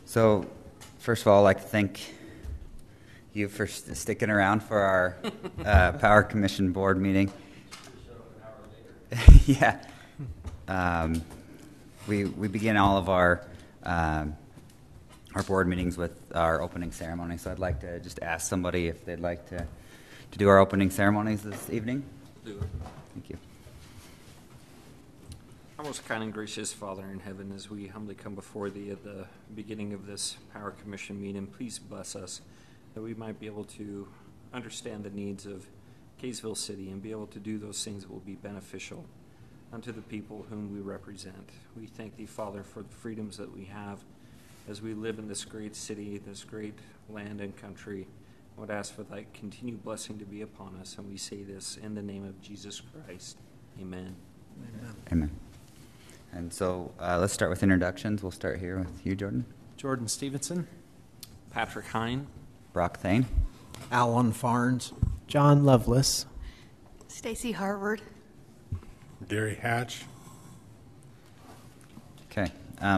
So, first of all, I'd like to thank you for sticking around for our Power Commission board meeting. Yeah. We begin all of our board meetings with our opening ceremony, so I'd like to just ask somebody if they'd like to do our opening ceremonies this evening. Do it. Thank you. Our most kind and gracious Father in heaven, as we humbly come before Thee at the beginning of this Power Commission meeting, please bless us that we might be able to understand the needs of Kaysville City and be able to do those things that will be beneficial unto the people whom we represent. We thank Thee, Father, for the freedoms that we have as we live in this great city, this great land and country. I would ask for Thy continued blessing to be upon us, and we say this in the name of Jesus Christ. Amen. Amen. Amen. And so let's start with introductions. We'll start here with you, Jordan. Jordan Stevenson. Patrick Hine. Brock Thane. Alan Farnes. John Lovelace. Stacy Harvard. Gary Hatch. Okay.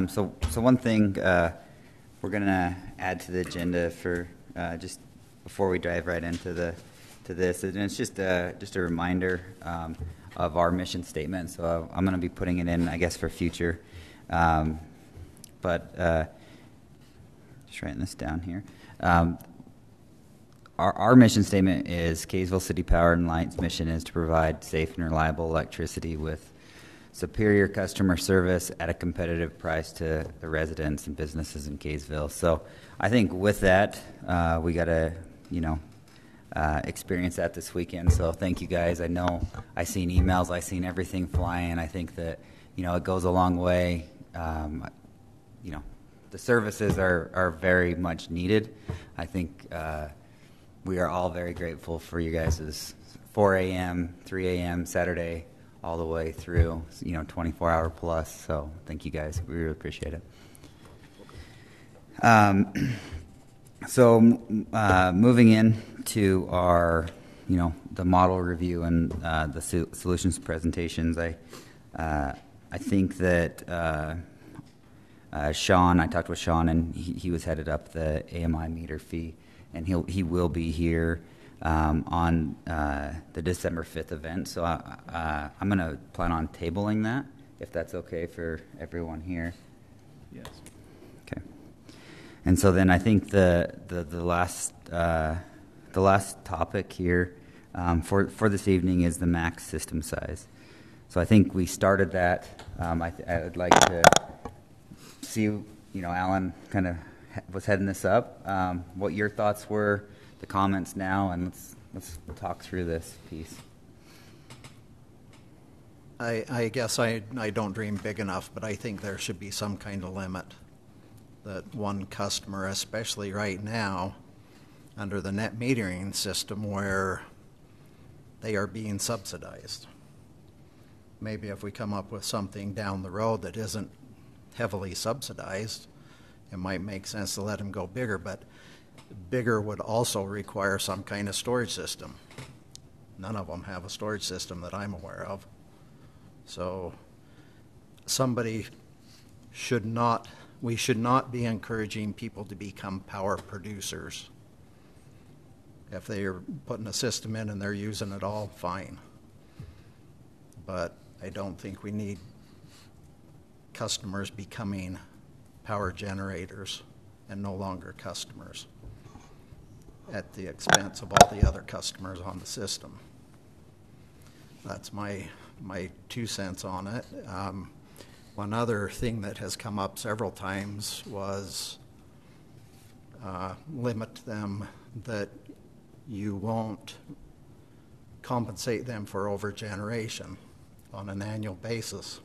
So one thing we're going to add to the agenda for just before we dive right into this, and it's just a reminder of our mission statement. So I'm going to be putting it in, I guess, for future. But just writing this down here. Our mission statement is Kaysville City Power and Light's mission is to provide safe and reliable electricity with superior customer service at a competitive price to the residents and businesses in Kaysville. So I think with that, we got to, experience that this weekend. So thank you guys. I know I seen emails, I seen everything flying. I think that, it goes a long way. The services are very much needed. I think we are all very grateful for you guys' 4 a.m., 3 a.m. Saturday, all the way through, 24-hour plus. So thank you guys. We really appreciate it. So moving in to our, the model review and the solutions presentations, I think that Sean, I talked with Sean, and he was headed up the AMI meter fee, and he will be here on the December 5th event. So I'm going to plan on tabling that, if that's okay for everyone here. Yes. Okay. And so then I think the last topic here for this evening is the max system size. So I think we started that. I'd like to see, Alan kind of was heading this up. What your thoughts were, the comments now, and let's talk through this piece. I guess I don't dream big enough, but I think there should be some kind of limit that one customer, especially right now, under the net metering system where they are being subsidized. Maybe if we come up with something down the road that isn't heavily subsidized, it might make sense to let them go bigger, but bigger would also require some kind of storage system. None of them have a storage system that I'm aware of. So we should not be encouraging people to become power producers. If they are putting a system in and they're using it all, fine. But I don't think we need customers becoming power generators and no longer customers at the expense of all the other customers on the system. That's my 2 cents on it. One other thing that has come up several times was limit them that you won't compensate them for overgeneration on an annual basis.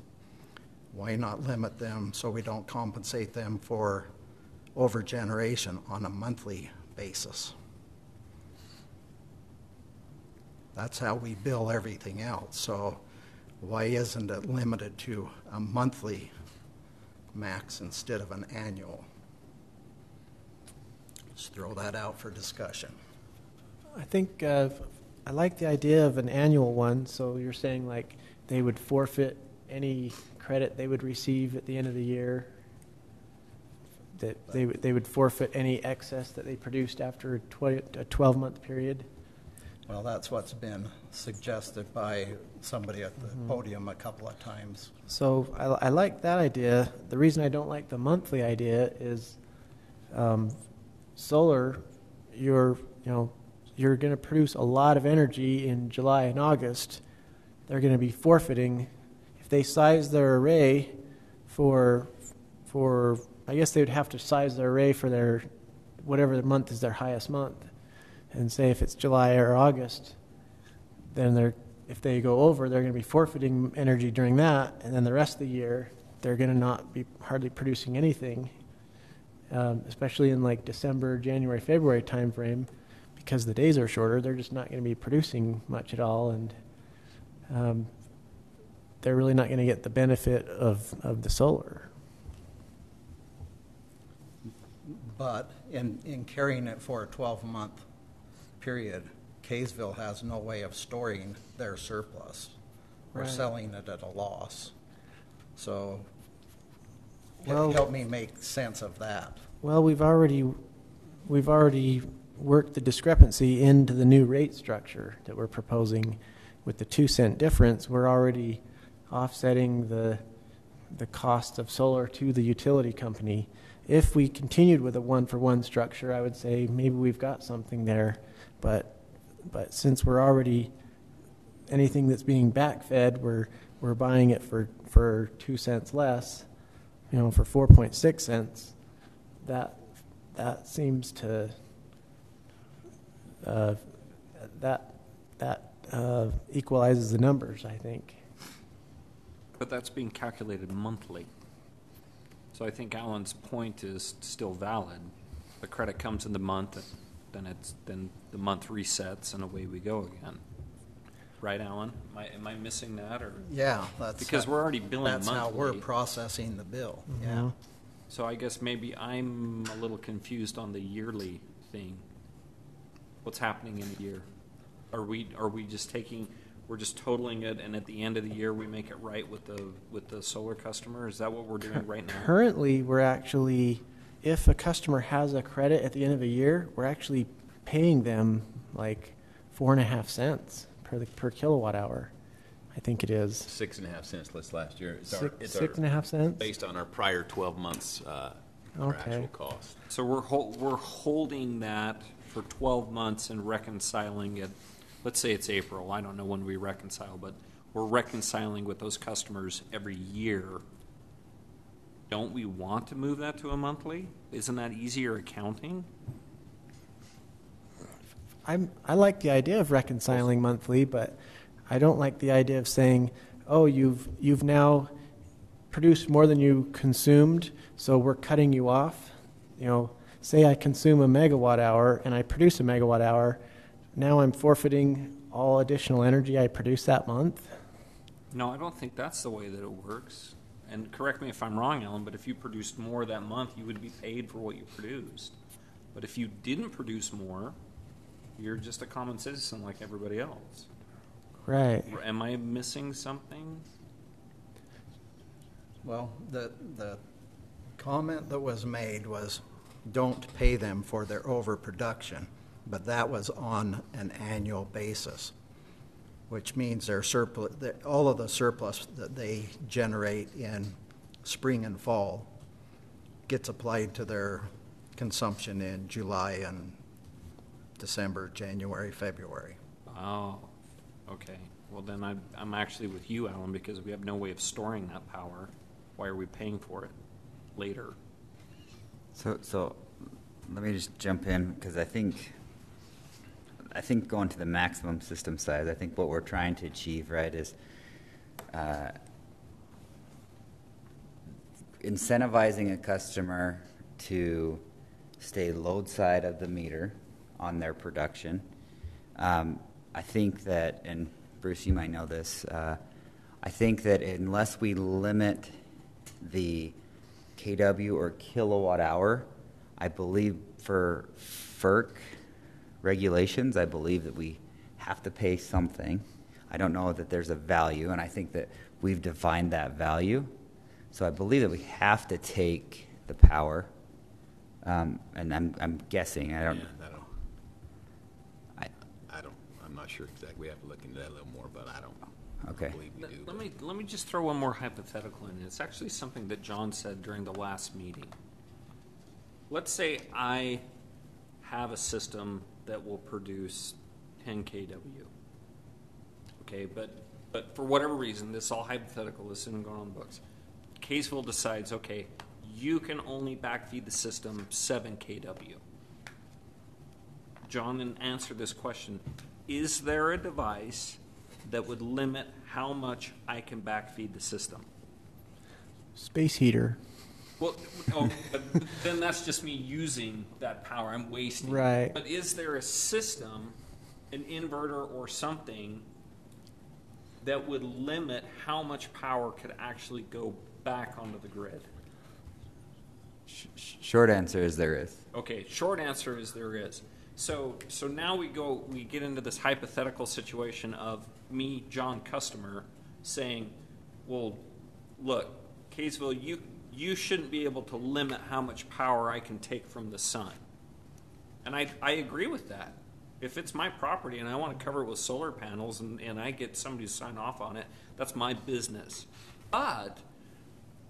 Why not limit them so we don't compensate them for overgeneration on a monthly basis? That's how we bill everything else. So why isn't it limited to a monthly max instead of an annual? Just throw that out for discussion. I think I like the idea of an annual one. So you're saying like they would forfeit any credit they would receive at the end of the year. that they would forfeit any excess that they produced after a 12-month period. Well, that's what's been suggested by somebody at the podium a couple of times. So I like that idea. The reason I don't like the monthly idea is solar, you're going to produce a lot of energy in July and August. They're going to be forfeiting. If they size their array for I guess they would have to size their array for their whatever the month is their highest month, and say if it's July or August, then if they go over, they're going to be forfeiting energy during that, and then the rest of the year they're going to not be hardly producing anything, especially in like December, January, February timeframe, because the days are shorter. They're just not going to be producing much at all, and they're really not going to get the benefit of the solar. But in carrying it for a 12-month period, Kaysville has no way of storing their surplus or Right. selling it at a loss. So Well- help me make sense of that. Well, we've already worked the discrepancy into the new rate structure that we're proposing. With the 2-cent difference, we're already offsetting the cost of solar to the utility company. If we continued with a 1-for-1 structure, I would say maybe we've got something there, but since we're already anything that's being backfed, we're buying it for 2 cents less, for 4.6 cents. That seems to that equalizes the numbers, I think. But that's being calculated monthly. So I think Alan's point is still valid. The credit comes in the month, then the month resets, and away we go again. Right, Alan? Am I missing that, or? Yeah, Because we're already billing that's monthly. how we're processing the bill. Mm-hmm. Yeah. So I guess maybe I'm a little confused on the yearly thing. What's happening in a year? Are we just we're just totaling it, and at the end of the year we make it right with the solar customer? Is that what we're doing right now? Currently, we're actually, if a customer has a credit at the end of a year, we're actually paying them like 4.5 cents per kilowatt hour. I think it is 6.5 cents this last year. It's Six and a half cents? based on our prior 12 months our Okay. actual cost. So we're holding that for 12 months and reconciling it. Let's say it's April. I don't know when we reconcile, but we're reconciling with those customers every year. Don't we want to move that to a monthly? Isn't that easier accounting? I like the idea of reconciling monthly, but I don't like the idea of saying, oh, you've now produced more than you consumed, so we're cutting you off. Say I consume a megawatt hour and I produce a megawatt hour, now I'm forfeiting all additional energy I produced that month. No, I don't think that's the way that it works. And correct me if I'm wrong, Alan, but if you produced more that month, you would be paid for what you produced. But if you didn't produce more, you're just a common citizen like everybody else. Right. Am I missing something? Well, the comment that was made was, don't pay them for their overproduction, but that was on an annual basis, which means their surplus, all of the surplus that they generate in spring and fall gets applied to their consumption in July and December, January, February. Oh, okay. Well, then I'm actually with you, Alan, because we have no way of storing that power. Why are we paying for it later? So let me just jump in, because I think going to the maximum system size, I think what we're trying to achieve, right, is incentivizing a customer to stay load side of the meter on their production. I think that, and Bruce, you might know this, I think that unless we limit the kW or kilowatt hour, I believe for FERC regulations, I believe that we have to pay something. I don't know that there's a value, and I think that we've defined that value. So I believe that we have to take the power And I'm guessing. I don't. Yeah, I'm not sure exactly. We have to look into that a little more, but I don't Okay. believe we do. Let me just throw one more hypothetical in. It's actually something that John said during the last meeting. Let's say I have a system that will produce 10 kW. Okay, but for whatever reason, this is all hypothetical. This isn't going on the books. Kaysville decides, okay, you can only backfeed the system 7 kW. John, in answer to this question, is there a device that would limit how much I can backfeed the system? Space heater. Well, but then that's just me using that power. I'm wasting it. Right. But is there a system, an inverter or something, that would limit how much power could actually go back onto the grid? Short answer is there is. Okay, short answer is there is. So now we get into this hypothetical situation of me, John, customer, saying, well, look, Kaysville, you shouldn't be able to limit how much power I can take from the sun. And I agree with that. If it's my property and I want to cover it with solar panels and I get somebody to sign off on it, that's my business. But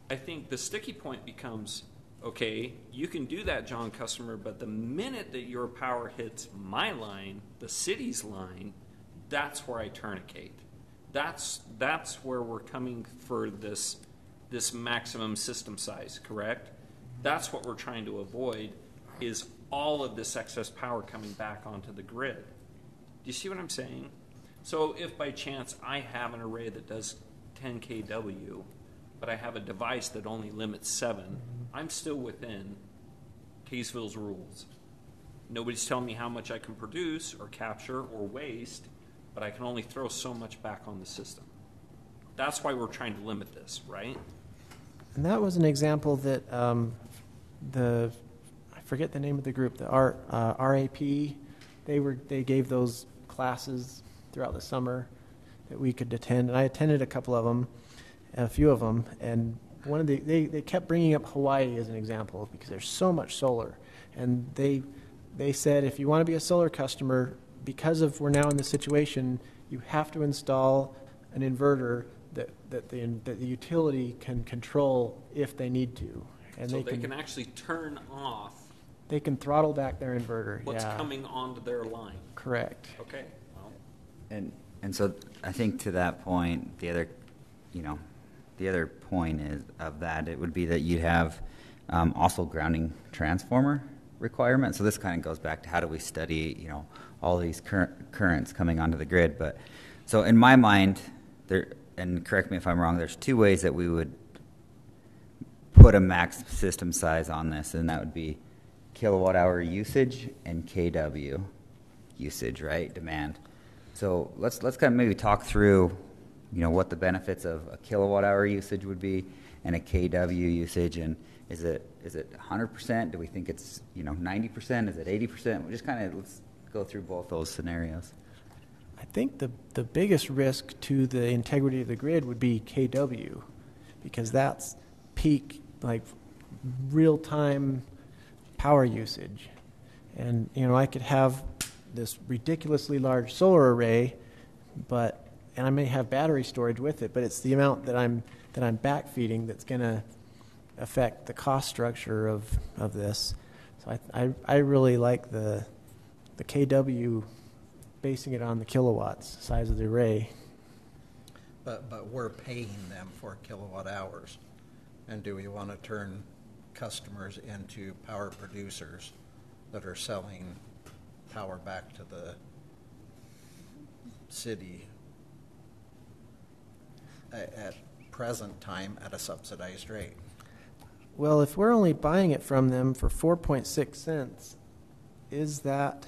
I think the sticky point becomes, okay, you can do that, John, customer, but the minute that your power hits my line, the city's line, that's where I tourniquet. That's where we're coming for this maximum system size, correct? That's what we're trying to avoid, is all of this excess power coming back onto the grid. Do you see what I'm saying? So if by chance I have an array that does 10 kW, but I have a device that only limits 7, I'm still within Kaysville's rules. Nobody's telling me how much I can produce or capture or waste, but I can only throw so much back on the system. That's why we're trying to limit this, right? And that was an example that I forget the name of the group, the RAP, they gave those classes throughout the summer that we could attend, and I attended a few of them, and they kept bringing up Hawaii as an example because there's so much solar, and they said if you want to be a solar customer, because of we're now in this situation, you have to install an inverter that the utility can control if they need to, and so they can actually turn off. They can throttle back their inverter. What's yeah. coming onto their line? Correct. Okay. Well, And so I think to that point, the other point it would be that you'd have also grounding transformer requirement. So this kind of goes back to how do we study, all these currents coming onto the grid. But so in my mind, and correct me if I'm wrong, there's 2 ways that we would put a max system size on this, and that would be kilowatt hour usage and kW usage, right? Demand. So let's kind of maybe talk through, what the benefits of a kilowatt hour usage would be and a kW usage, and is it 100%? Do we think it's 90%? Is it 80%? Just kind of let's go through both those scenarios. I think the biggest risk to the integrity of the grid would be kW, because that's peak, like real-time power usage. And, I could have this ridiculously large solar array, and I may have battery storage with it, but it's the amount that I'm backfeeding that's going to affect the cost structure of this. So I really like the kW, basing it on the kilowatts size of the array. But we're paying them for kilowatt hours. And do we want to turn customers into power producers that are selling power back to the city at present time at a subsidized rate? Well, if we're only buying it from them for 4.6 cents, is that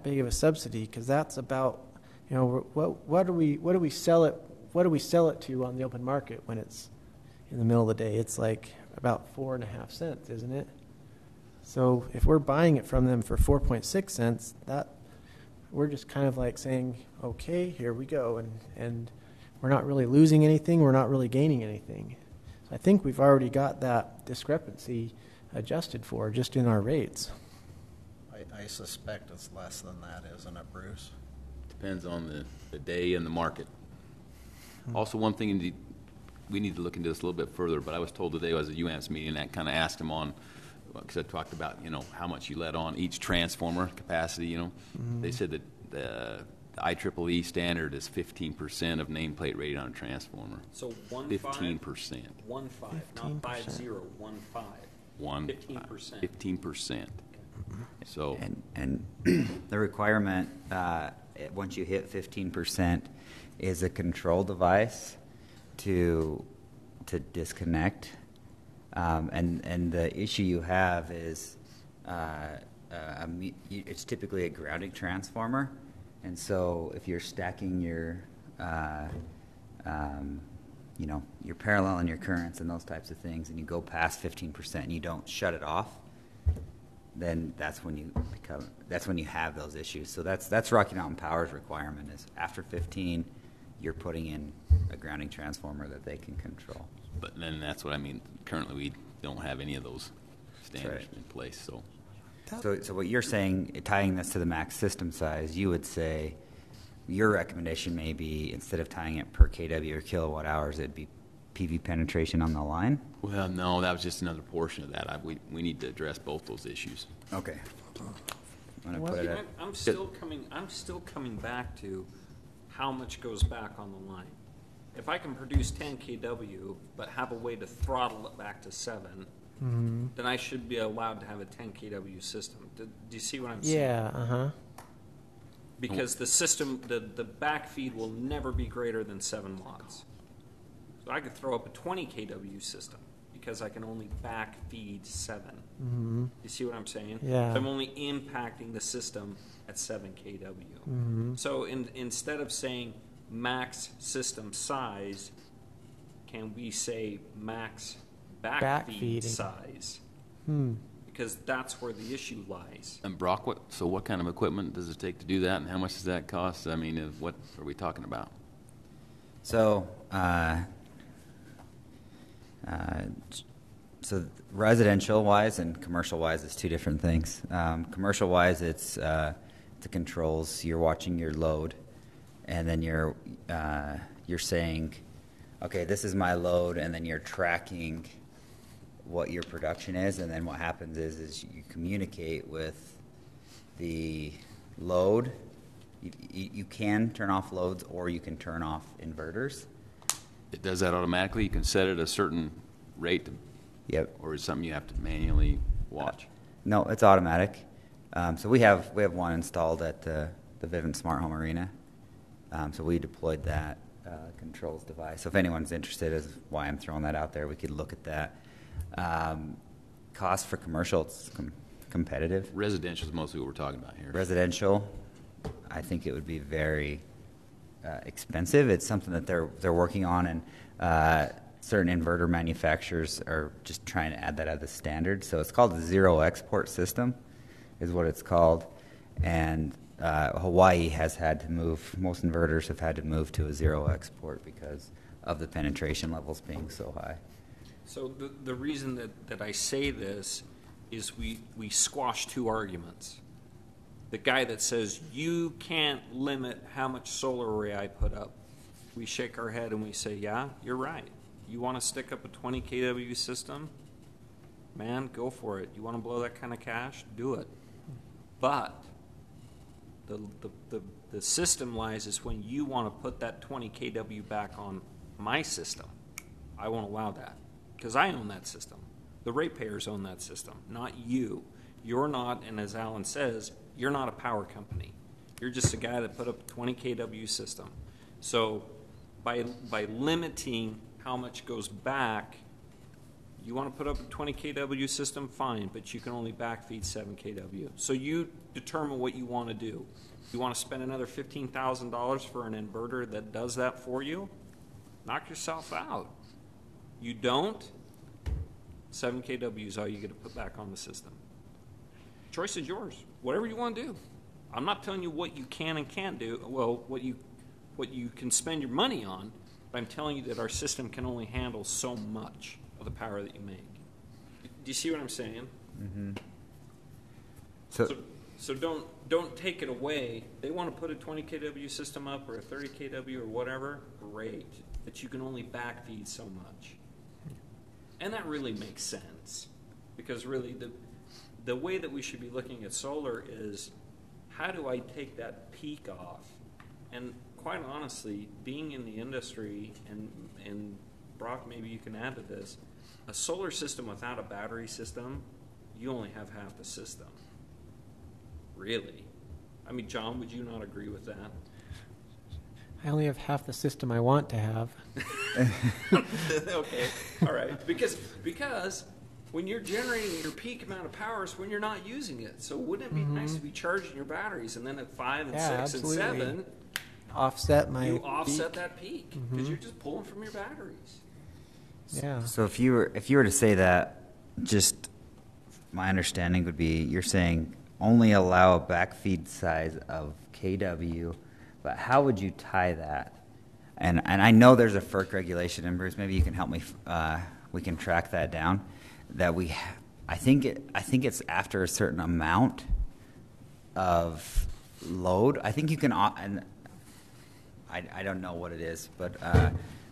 big of a subsidy? Because that's about, what do we sell it to on the open market when it's in the middle of the day? It's like about 4.5 cents, isn't it? So if we're buying it from them for 4.6 cents, that we're just kind of like saying, okay, here we go, and we're not really losing anything, we're not really gaining anything. So I think we've already got that discrepancy adjusted for just in our rates. I suspect it's less than that, isn't it, Bruce? Depends on the day and the market. Also, one thing we need to look into this a little bit further, but I was told today I was at a UAMPS meeting, and I kind of asked him on, because I talked about, how much you let on each transformer capacity, They said that the IEEE standard is 15% of nameplate rating on a transformer. So 15%. 15%. 15, not 50, 15. 15%. 15%. So, And the requirement, once you hit 15%, is a control device to disconnect. And the issue you have is it's typically a grounding transformer. And so if you're stacking your parallel and your currents and those types of things, and you go past 15% and you don't shut it off, then that's when you have those issues. So that's Rocky Mountain Power's requirement is after 15, you're putting in a grounding transformer that they can control. but then that's what I mean. Currently, we don't have any of those standards right. in place. So, So what you're saying, tying this to the max system size, you would say your recommendation may be instead of tying it per kW or kilowatt hours, it'd be PV penetration on the line? well, no, that was just another portion of that. We need to address both those issues. Okay. I'm gonna Well, put it See, at, I'm still coming back to how much goes back on the line. If I can produce 10 kW but have a way to throttle it back to 7, then I should be allowed to have a 10 kW system. Do you see what I'm saying? Yeah, Because the system, the back feed will never be greater than 7 watts. So I could throw up a 20 kW system because I can only back feed 7. You see what I'm saying? Yeah. So I'm only impacting the system at 7 kW. So instead of saying max system size, can we say max back feed feeding. size? Because that's where the issue lies. And Brock, what kind of equipment does it take to do that, and how much does that cost? I mean, what are we talking about? so residential wise and commercial wise is two different things. Commercial wise, it's the controls. You're watching your load, and then you're saying, okay, this is my load, and then you're tracking what your production is, and then what happens is you communicate with the load. You can turn off loads, or you can turn off inverters. It does that automatically? You can set it at a certain rate, Yep. or is it something you have to manually watch? No, it's automatic. So we have one installed at the Vivint Smart Home Arena. So we deployed that controls device. So if anyone's interested, is why I'm throwing that out there, we could look at that. Cost for commercial, it's competitive. Residential is mostly what we're talking about here. Residential, I think it would be very expensive. It's something that they're working on, and certain inverter manufacturers are just trying to add that as a standard. So it's called the zero export system, is what it's called. And Hawaii has had to move. Most inverters have had to move to a zero export because of the penetration levels being so high. So the reason that I say this is we squash two arguments. The guy that says you can't limit how much solar array I put up, we shake our head and we say, yeah, you're right. You want to stick up a 20 kW system? Man, go for it. You want to blow that kind of cash? Do it. But the system lies is when you want to put that 20 kW back on my system. I won't allow that because I own that system. The ratepayers own that system, not you. You're not, and as Alan says, you're not a power company. You're just a guy that put up a 20 kW system. So by limiting how much goes back, you want to put up a 20 kW system, fine, but you can only backfeed 7 kW. So you determine what you want to do. You want to spend another $15,000 for an inverter that does that for you? Knock yourself out. You don't? 7 kW is all you get to put back on the system. Choice is yours. Whatever you want to do. I'm not telling you what you can and can't do. Well, what you can spend your money on, but I'm telling you that our system can only handle so much of the power that you make. you see what I'm saying? So, So don't take it away. They want to put a 20 kW system up or a 30 kW or whatever, great. But you can only backfeed so much. And that really makes sense. Because really the way that we should be looking at solar is, how do I take that peak off? And quite honestly, being in the industry, and Brock, maybe you can add to this, a solar system without a battery system, you only have half the system. Really? I mean, John, would you not agree with that? I only have half the system I want to have. Okay, all right. Because when you're generating your peak amount of power is when you're not using it. So wouldn't it be nice to be charging your batteries, and then at 5 and 6 absolutely. and 7, Offset my you offset peak. that peak because you're just pulling from your batteries. Yeah. so if you were to say that, just my understanding would be you're saying only allow a backfeed size of kW, but how would you tie that? And I know there's a FERC regulation, and Bruce, maybe you can help me. We can track that down. That I think it's after a certain amount of load. I think you can, and I don't know what it is, but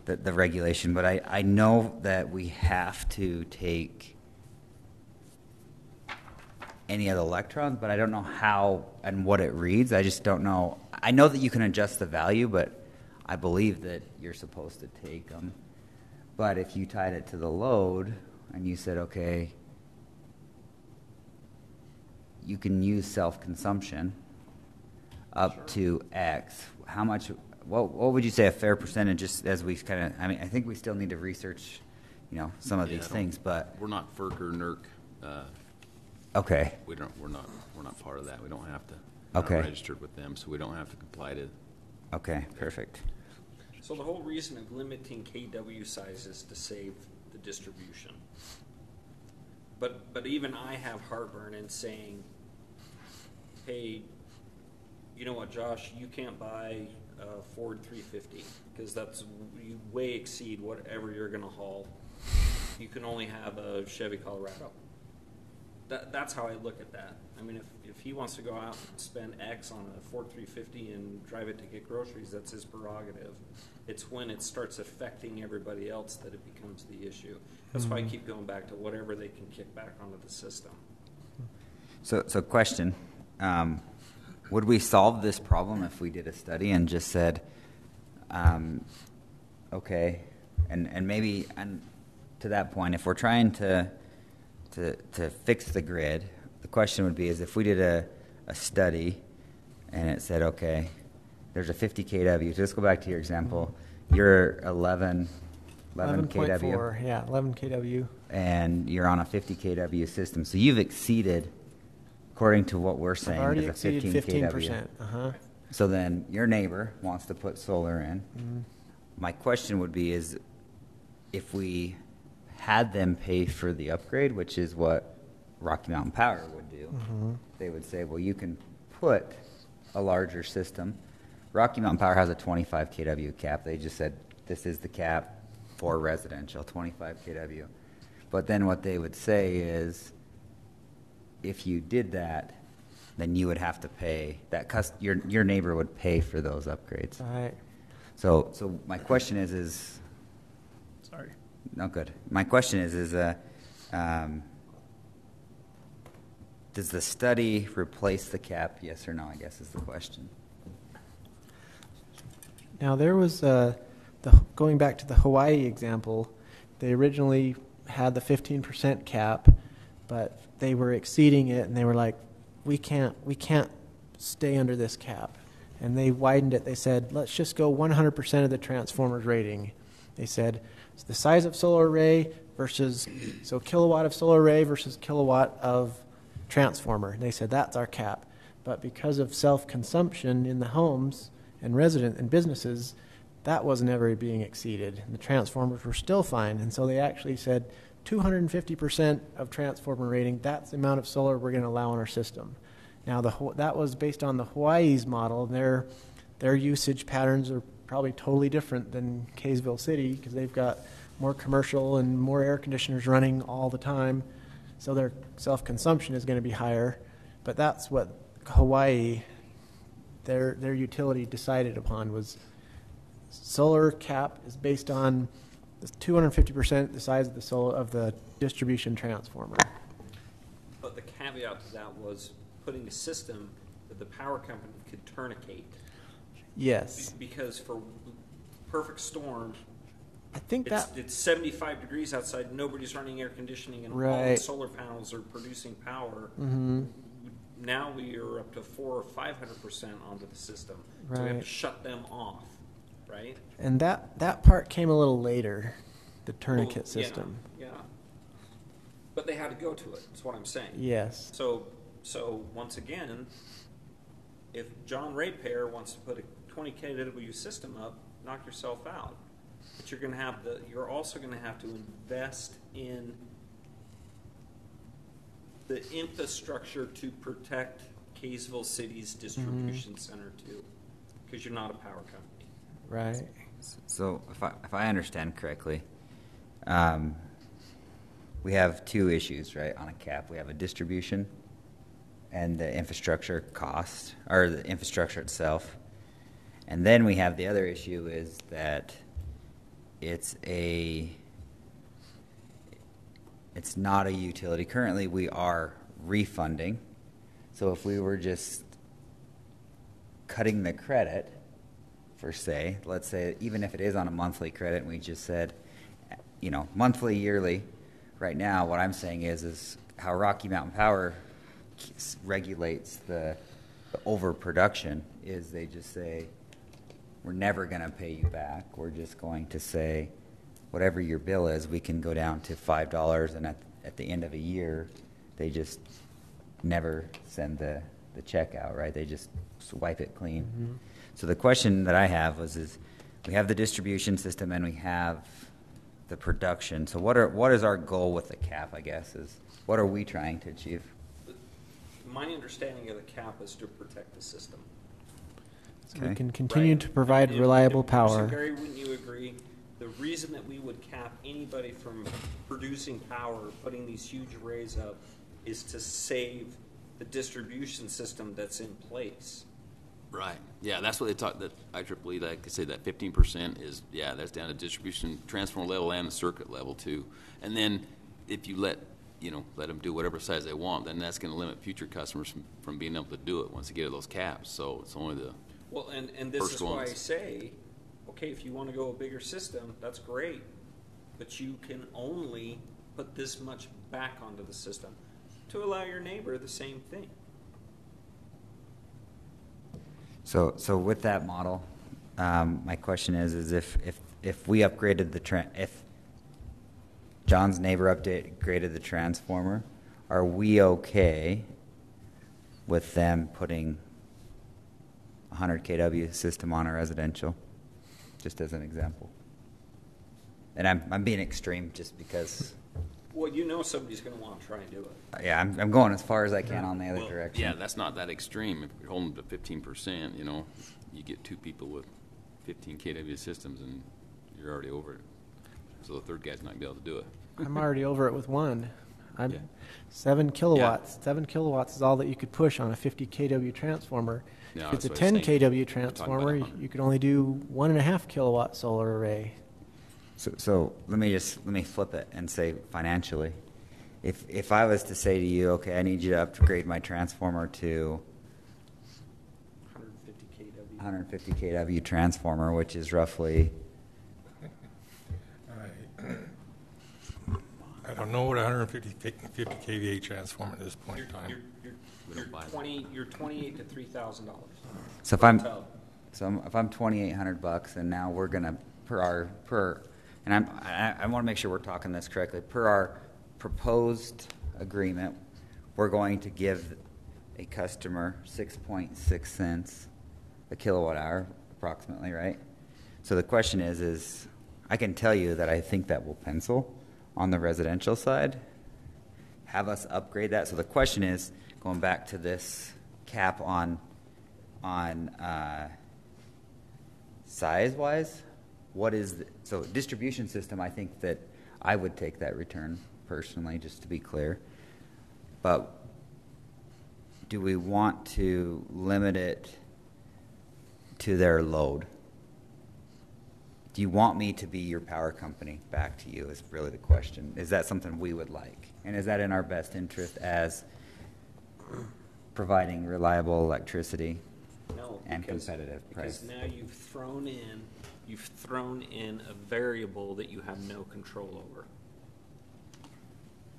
the regulation. But I know that we have to take any of the electrons, but I don't know how and what it reads. I just don't know. I know that you can adjust the value, but I believe that you're supposed to take them. But if you tied it to the load and you said, okay, you can use self-consumption up to X, how much, what would you say a fair percentage, just as we kind of, I mean, I think we still need to research, some of these things, but. We're not FERC or NERC. Okay. We're not part of that. We don't have to. Okay. We're not registered with them, so we don't have to comply to. Okay, perfect. So the whole reason of limiting kW size is to save the distribution. But even I have heartburn in saying, hey, you know what, Josh, you can't buy a Ford 350 because you way exceed whatever you're going to haul. You can only have a Chevy Colorado. That's how I look at that. I mean, if he wants to go out and spend X on a Ford 350 and drive it to get groceries, that's his prerogative. It's when it starts affecting everybody else that it becomes the issue. That's why I keep going back to whatever they can kick back onto the system. So question, would we solve this problem if we did a study and just said, okay, and maybe, and to that point, if we're trying to fix the grid, the question would be is if we did a study and it said, okay, there's a 50 kW. So let's go back to your example. You're 11 kW. Yeah, 11 kW. And you're on a 50 kW system. So you've exceeded, according to what we're saying, Already is a exceeded 15 15%. kW. So then your neighbor wants to put solar in. My question would be is if we had them pay for the upgrade, which is what Rocky Mountain Power would do, they would say, well, you can put a larger system. Rocky Mountain Power has a 25 kW cap. They just said this is the cap for residential, 25 kW. But then what they would say is if you did that, then you would have to pay, your neighbor would pay for those upgrades. All right. So my question is Sorry. no good. My question is does the study replace the cap? Yes or no, I guess is the question. Now there was going back to the Hawaii example, they originally had the 15% cap, but they were exceeding it, and they were like, we can't stay under this cap. And they widened it. They said, let's just go 100% of the transformer's rating. They said, it's the size of solar array so kilowatt of solar array versus kilowatt of transformer. And they said, that's our cap. But because of self-consumption in the homes and resident and businesses, that wasn't ever being exceeded. And the transformers were still fine. And so they actually said 250% of transformer rating, that's the amount of solar we're going to allow in our system. Now, that was based on the Hawaii's model. Their usage patterns are probably totally different than Kaysville City because they've got more commercial and more air conditioners running all the time. So their self-consumption is going to be higher, but that's what Hawaii, their utility decided upon was solar cap is based on 250% the size of the solar of the distribution transformer. But the caveat to that was putting a system that the power company could tourniquet. Yes. Because for perfect storm, I think it's 75 degrees outside, nobody's running air conditioning, and all the Right. solar panels are producing power. Mm-hmm. Now we are up to 400 or 500% onto the system. So we have Right. to shut them off, right? And that part came a little later, the tourniquet Well, system. Yeah. But they had to go to it, that's what I'm saying. Yes. So once again, if John Rapayer wants to put a 20 kW system up, knock yourself out. But you're also going to have to invest in the infrastructure to protect Kaysville City's distribution center too, because you're not a power company. Right. So if I understand correctly, we have two issues, right, on a cap. We have a distribution and the infrastructure cost, or the infrastructure itself. And then we have the other issue is that it's not a utility. Currently, we are refunding. So if we were just cutting the credit, per se, let's say, even if it is on a monthly credit, and we just said, monthly, yearly, right now, what I'm saying is how Rocky Mountain Power regulates the overproduction is they just say, we're never going to pay you back. We're just going to say, whatever your bill is, we can go down to $5, and at the end of a year, they just never send the check out, right? They just wipe it clean. Mm-hmm. So the question that I have is we have the distribution system and we have the production. So what is our goal with the cap, I guess, is what are we trying to achieve? My understanding of the cap is to protect the system. So Okay. we can continue Right. to provide reliable power. Gary, wouldn't you agree? The reason that we would cap anybody from producing power, putting these huge arrays up, is to save the distribution system that's in place. Right. Yeah, that's what they talk. That IEEE, like I say, that 15% is that's down to distribution transformer level and the circuit level too. And then if you let them do whatever size they want, then that's going to limit future customers from being able to do it once they get to those caps. So it's only the and this is why I ones. say, okay, if you want to go a bigger system, that's great, but you can only put this much back onto the system to allow your neighbor the same thing. So with that model, my question is if we upgraded if John's neighbor upgraded the transformer, are we okay with them putting a 100 kW system on a residential, just as an example? And I'm being extreme just because. Well, somebody's going to want to try and do it. Yeah, I'm going as far as I can on the other direction. Yeah, that's not that extreme. If you're holding to 15%, you get two people with 15 kW systems, and you're already over it. So the third guy's not going to be able to do it. I'm already over it with one. I'm Yeah. 7 kilowatts. 7 kilowatts is all that you could push on a 50 kW transformer. No, If it's a that's what I 10 was saying. kW We're talking transformer, about 100. you could only do 1.5 kilowatt solar array. So let me flip it and say financially, if I was to say to you, okay, I need you to upgrade my transformer to 150 kW. 150 kW transformer, which is roughly, I don't know what a 150 kVA transformer at this point in time. You're $28,000 to $3,000. so if I'm $2,800 and now we're gonna and I want to make sure we're talking this correctly. Per our proposed agreement, we're going to give a customer 6.6 cents a kilowatt hour, approximately, right? So the question is I can tell you that I think that will pencil on the residential side. Have us upgrade that. So the question is, going back to this cap on size-wise, what is distribution system? I think that I would take that return personally, just to be clear. but do we want to limit it to their load? Do you want me to be your power company back to you is really the question. Is that something we would like? And is that in our best interest as providing reliable electricity No, and because- competitive price? Because now you've thrown in a variable that you have no control over.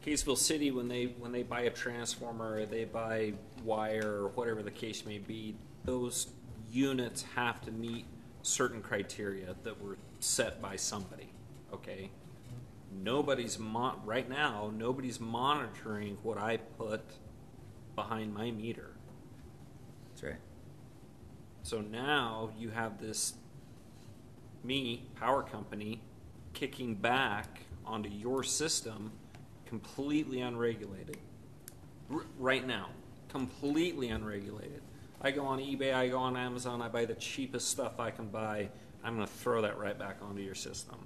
Kaysville City, when they buy a transformer, or they buy wire, or whatever the case may be, those units have to meet certain criteria that were set by somebody. Okay, right now. Nobody's monitoring what I put behind my meter. That's right. So now you have this power company, kicking back onto your system completely unregulated. Right now, completely unregulated. I go on eBay, I go on Amazon, I buy the cheapest stuff I can buy. I'm going to throw that right back onto your system.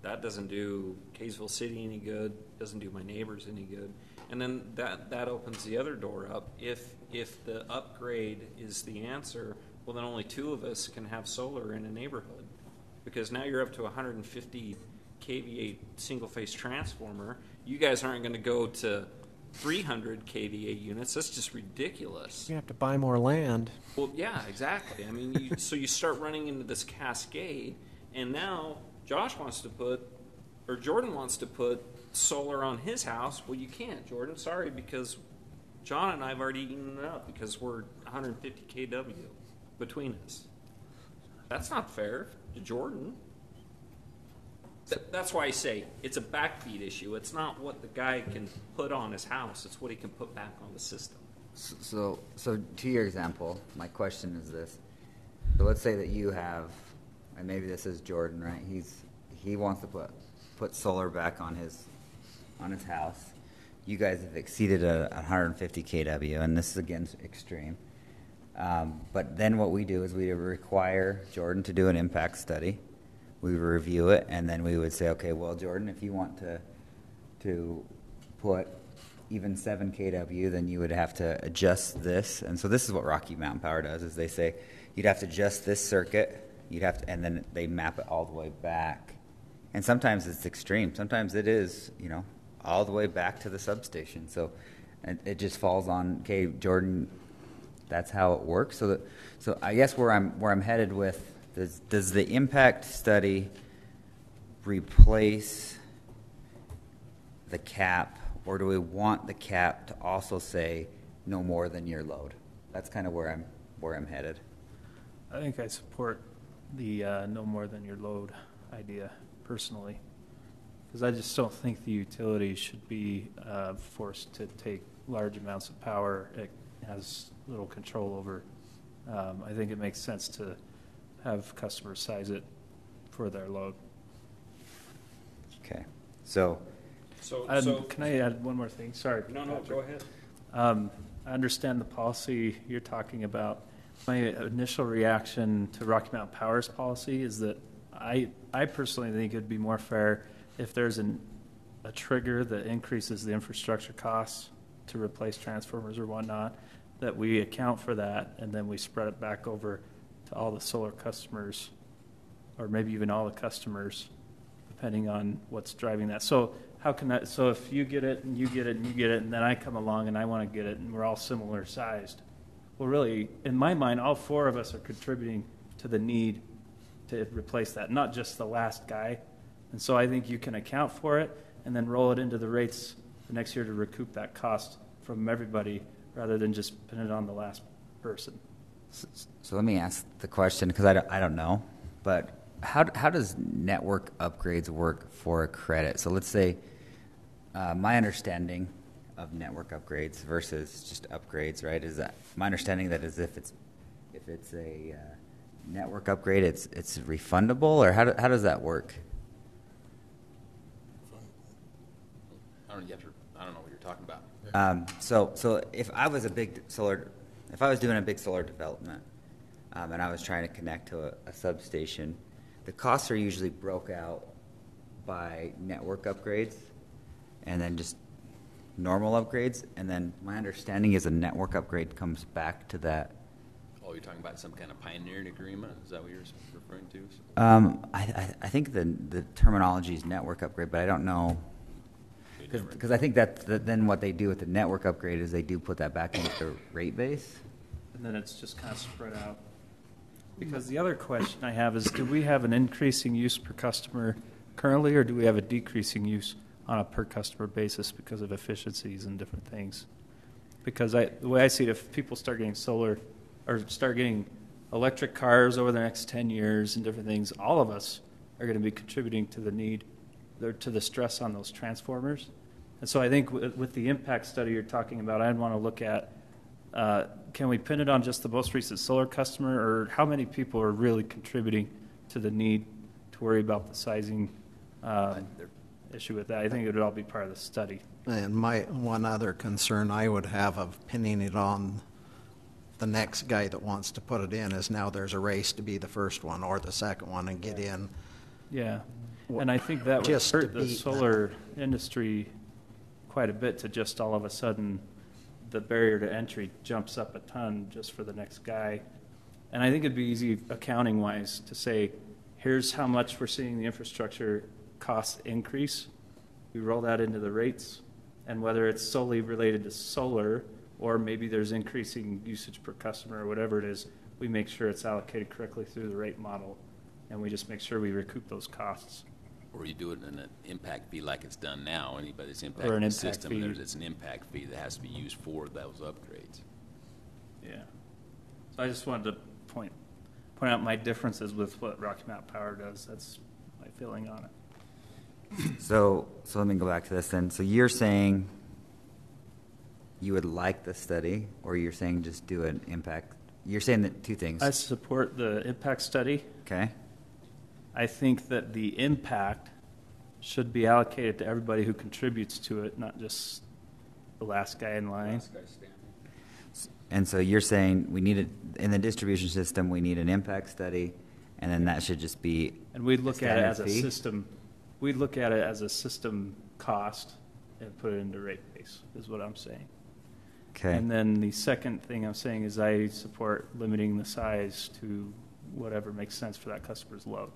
That doesn't do Kaysville City any good, doesn't do my neighbors any good. And then that opens the other door up. If the upgrade is the answer, well, then only 2 of us can have solar in a neighborhood. Because now you're up to 150 kVA single-phase transformer. You guys aren't going to go to 300 kVA units. That's just ridiculous. You have to buy more land. Well, yeah, exactly. I mean, so you start running into this cascade, and now Jordan wants to put solar on his house. Well, you can't, Jordan. Sorry, because John and I have already eaten it up because we're 150 kW between us. That's not fair to Jordan. That's why I say it's a backfeed issue. It's not what the guy can put on his house. It's what he can put back on the system. So to your example, my question is this. So let's say that you have, and maybe this is Jordan, right? He wants to put solar back on his house. You guys have exceeded 150 kW, and this is again extreme. But then what we do is we require Jordan to do an impact study. We review it, and then we would say, okay, well, Jordan, if you want to put even 7 kW, then you would have to adjust this. And so this is what Rocky Mountain Power does, is they say you'd have to adjust this circuit, and then they map it all the way back. And sometimes it's extreme. Sometimes it is, all the way back to the substation. So it just falls on, okay, Jordan, that's how it works. So I guess where I'm headed with, does the impact study replace the cap, or do we want the cap to also say no more than your load? That's kind of where I'm headed. I think I support the no more than your load idea personally, because I just don't think the utility should be forced to take large amounts of power it has little control over. I think it makes sense to have customers size it for their load. Okay. So Can I add one more thing? Sorry. No, Patrick. go ahead. I understand the policy you're talking about. My initial reaction to Rocky Mountain Power's policy is that I personally think it would be more fair if there's a trigger that increases the infrastructure costs to replace transformers or whatnot, that we account for that and then we spread it back over to all the solar customers, or maybe even all the customers, depending on what's driving that. So how can that? So if you get it and you get it and you get it, and then I come along and I want to get it, and we're all similar sized. Well, really, in my mind, all 4 of us are contributing to the need to replace that, not just the last guy. And so I think you can account for it and then roll it into the rates the next year to recoup that cost from everybody, rather than just putting it on the last person. So let me ask the question, because I don't know, but how does network upgrades work for a credit? So let's say my understanding of network upgrades versus just upgrades, right, is that my understanding that is if it's a network upgrade, it's refundable, or how does that work? I don't know what you're talking about. So if I was doing a big solar development, and I was trying to connect to a substation, the costs are usually broke out by network upgrades, and then just normal upgrades, and then my understanding is a network upgrade comes back to that. Oh, you're talking about some kind of pioneering agreement? Is that what you're referring to? I think the terminology is network upgrade, but I don't know. Because I think that then what they do with the network upgrade is they do put that back into the rate base. And then it's just kind of spread out. Because the other question I have is, do we have an increasing use per customer currently, or do we have a decreasing use on a per customer basis because of efficiencies and different things? Because the way I see it, if people start getting solar or start getting electric cars over the next 10 years and different things, all of us are going to be contributing to the need, or to the stress on those transformers. And so I think with the impact study you're talking about, I'd want to look at, can we pin it on just the most recent solar customer, or how many people are really contributing to the need to worry about the sizing issue with that? I think it would all be part of the study. And my one other concern I would have of pinning it on the next guy that wants to put it in is now there's a race to be the first one or the second one and get in. Yeah, and I think that would Just to hurt the beat solar industry quite a bit, to just all of a sudden the barrier to entry jumps up a ton just for the next guy. And I think it'd be easy accounting-wise to say, here's how much we're seeing the infrastructure costs increase. We roll that into the rates, and whether it's solely related to solar or maybe there's increasing usage per customer or whatever it is, we make sure it's allocated correctly through the rate model, and we just make sure we recoup those costs. Or you do it in an impact fee like it's done now. Anybody's Or an impacting the impact system, fee. it's an impact fee that has to be used for those upgrades. Yeah. So I just wanted to point out my differences with what Rocky Mountain Power does. That's my feeling on it. So let me go back to this then. So you're saying you would like the study, or you're saying just do an impact? You're saying that two things. I support the impact study. Okay. I think that the impact should be allocated to everybody who contributes to it, not just the last guy in line. And so you're saying we need it in the distribution system. We need an impact study, and then that should just be. And we'd look at it as a fee? system. We'd look at it as a system cost and put it into rate base, is what I'm saying. Okay. And then the second thing I'm saying is I support limiting the size to whatever makes sense for that customer's load.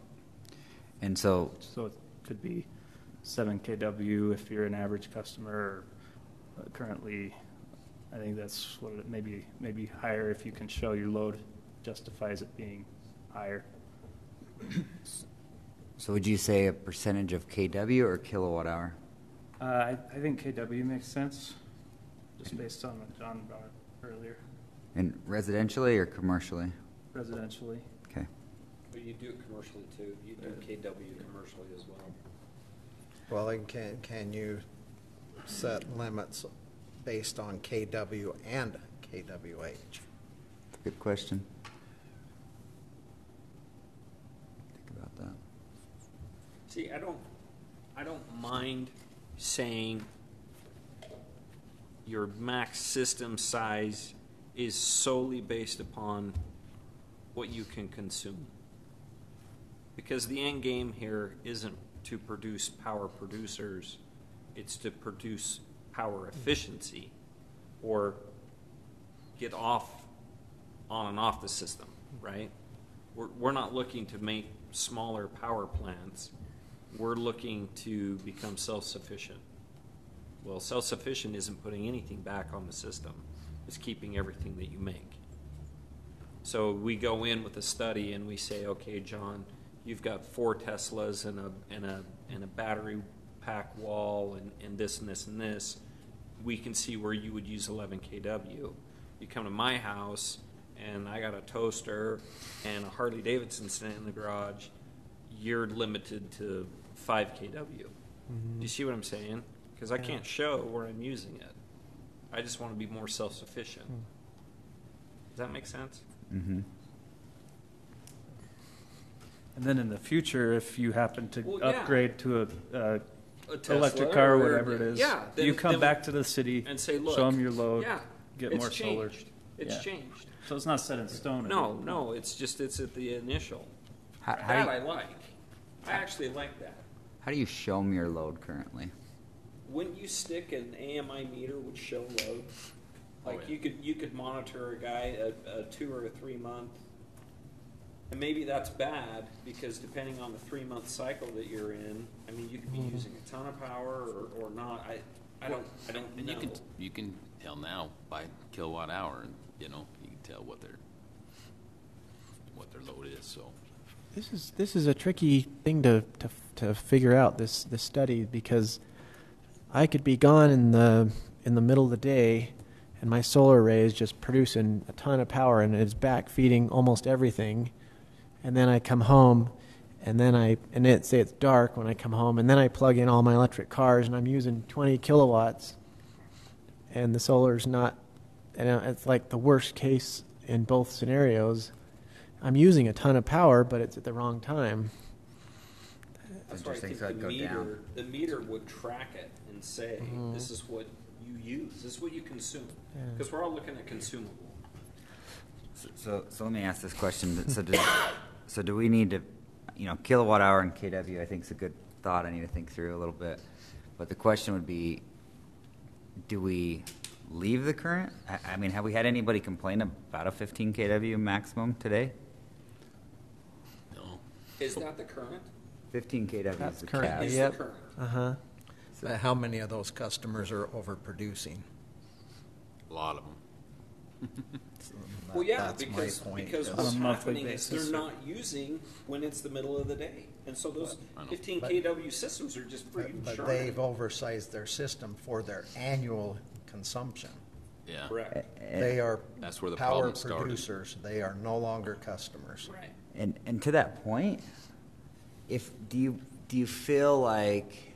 And so it could be 7 kW if you're an average customer, or currently, I think that's what it maybe higher if you can show your load justifies it being higher. So would you say a percentage of kW or kilowatt hour? I think KW makes sense, just based on what John brought earlier, And residentially or commercially? residentially. Okay. But you do it commercially too. You do KW commercially as well. Well, and can you set limits based on KW and KWH? Good question. Think about that. See, I don't mind saying your max system size is solely based upon what you can consume. Because the end game here isn't to produce power producers, it's to produce power efficiency or get on and off the system, right? We're not looking to make smaller power plants. We're looking to become self-sufficient. Well, self-sufficient isn't putting anything back on the system. It's keeping everything that you make. So we go in with a study and we say, okay, John, you've got 4 Teslas and a battery pack wall and this and this and this. We can see where you would use 11 kW. You come to my house and I got a toaster and a Harley Davidson sitting in the garage. You're limited to 5 kW. Do you see what I'm saying? Because I can't show where I'm using it. I just want to be more self-sufficient. Does that make sense? Mm-hmm. And then in the future, if you happen to Well, yeah. upgrade to a Tesla electric car or or- whatever it is, yeah, then- you come then- back to the city And say, look. show them your load, Yeah, get it's more solar. changed. It's Yeah. changed. So it's not set in stone. No, it's at the initial. How That do I like. I actually like that. how do you show me your load currently? wouldn't you stick an AMI meter which show load? Like yeah. you could monitor a guy a 2 or a 3 month, and maybe that's bad because depending on the 3-month cycle that you're in, I mean, you could be using a ton of power or not. I don't And know. you can tell now by kilowatt hour, and you know you can tell what their load is. So This is a tricky thing to figure out, this study, because I could be gone in the middle of the day, and my solar array is just producing a ton of power, and it's back feeding almost everything. And then I come home, and say it's dark when I come home, and then I plug in all my electric cars, and I'm using 20 kilowatts, and the solar's not. And it's like the worst case in both scenarios. I'm using a ton of power, but it's at the wrong time. That's why I think the meter would track it and say, this is what you use, this is what you consume. Because we're all looking at consumable. So let me ask this question. So do we need to, kilowatt hour and KW I think is a good thought. I need to think through a little bit. But the question would be, do we leave the current? I mean, have we had anybody complain about a 15 KW maximum today? no, Is that the current? 15 KW That's is the current. cap. Is Yep. the current. Uh-huh. How many of those customers are overproducing? a lot of them. Well, yeah, That's because my point. because On what's a monthly happening is basis. they're not using when it's the middle of the day, and so those I know. 15 But- kW systems are just freaking But sharp. they've oversized their system for their annual consumption. Yeah, Correct. They are That's where the power problem started. producers. They are no longer customers. Right. And to that point, do you feel like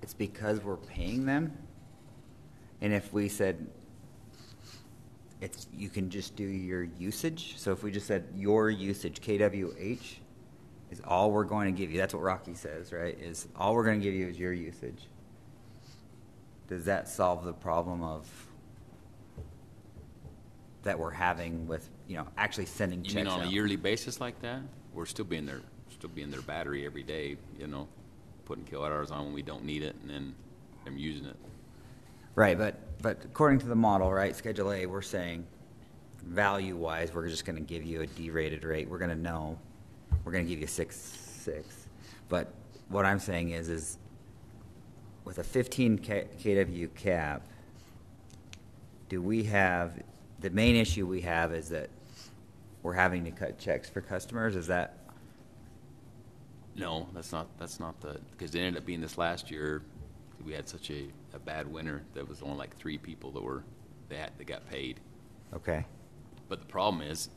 it's because we're paying them? And if we said you can just do your usage. So if we just said your usage, KWH, is all we're going to give you. That's what Rocky says, right? Is all we're going to give you is your usage. Does that solve the problem of that we're having with actually sending you checks mean on out? a yearly basis like that? We're still being their battery every day. Putting kilowatt hours on when we don't need it, and then them using it. Right, but according to the model, right, Schedule A, we're saying value-wise, we're just going to give you a derated rate. We're going to know. We're going to give you 6.6. But what I'm saying is with a 15 kW cap, do we have the main issue we have is that we're having to cut checks for customers? Is that No, that's not because it ended up being this last year. We had such a bad winter that was only like 3 people that got paid. okay? But the problem is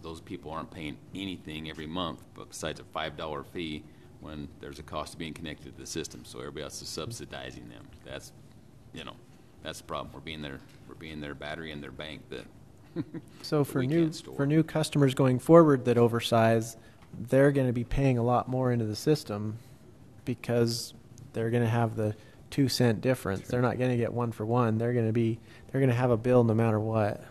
those people aren't paying anything every month, but besides a $5 fee when there's a cost of being connected to the system. So everybody else is subsidizing them. That's the problem. We're being their battery and their bank that. So we can't store. for new customers going forward that oversize, they're going to be paying a lot more into the system because they're going to have the 2-cent difference. They're not going to get 1 for 1. They're going to have a bill no matter what.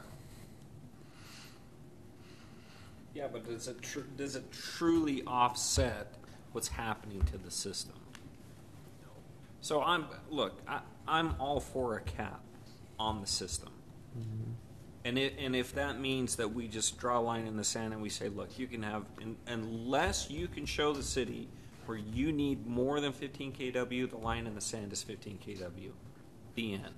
Yeah, but does it truly offset what's happening to the system? So I'm all for a cap on the system. Mm-hmm. And if that means that we just draw a line in the sand and we say, look, you can have, unless you can show the city where you need more than 15 kW, the line in the sand is 15 kW, the end.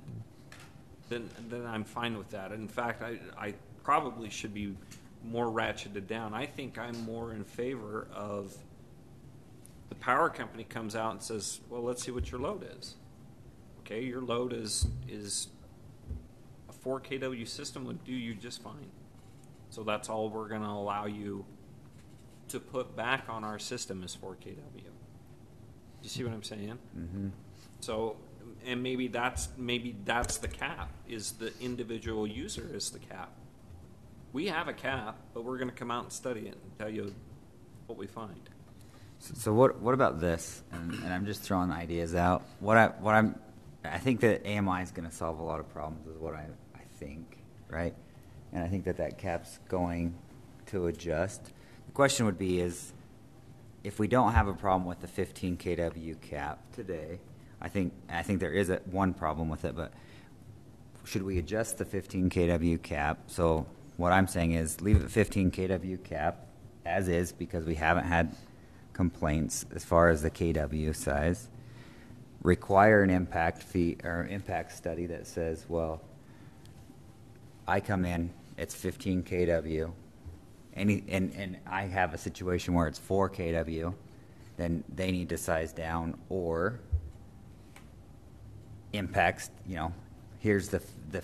Then I'm fine with that. In fact, I probably should be more ratcheted down. I think I'm more in favor of the power company comes out and says, well, let's see what your load is. Okay, your load is 4 kW system would do you just fine. So that's all we're going to allow you to put back on our system is 4 kW. You see what I'm saying? Mm-hmm. So, and maybe that's the cap, is the individual user is the cap. We have a cap, but we're going to come out and study it and tell you what we find. So what about this? And I'm just throwing ideas out. I think that AMI is going to solve a lot of problems, is what I think, right? And I think that cap's going to adjust. The question would be is if we don't have a problem with the 15 kW cap today, I think there is one problem with it, but should we adjust the 15 kW cap? So what I'm saying is leave the 15 kW cap as is, because we haven't had complaints as far as the kW size. Require an impact fee or impact study that says, well, I come in, it's 15 kW, and I have a situation where it's 4 kW, then they need to size down, or impacts, here's the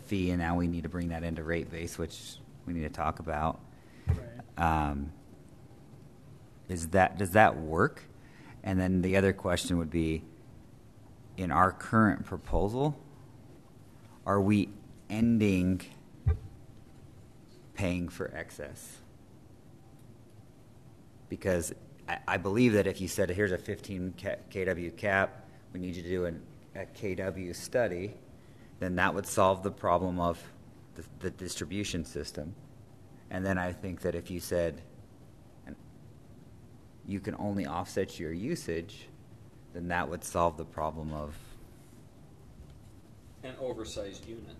fee, and now we need to bring that into rate base, which we need to talk about. Right. Does that work? And then the other question would be, in our current proposal, are we ending paying for excess? Because I believe that if you said, here's a 15 kW cap, we need you to do a kW study, then that would solve the problem of the distribution system. And then I think that if you said you can only offset your usage, then that would solve the problem of An oversized unit.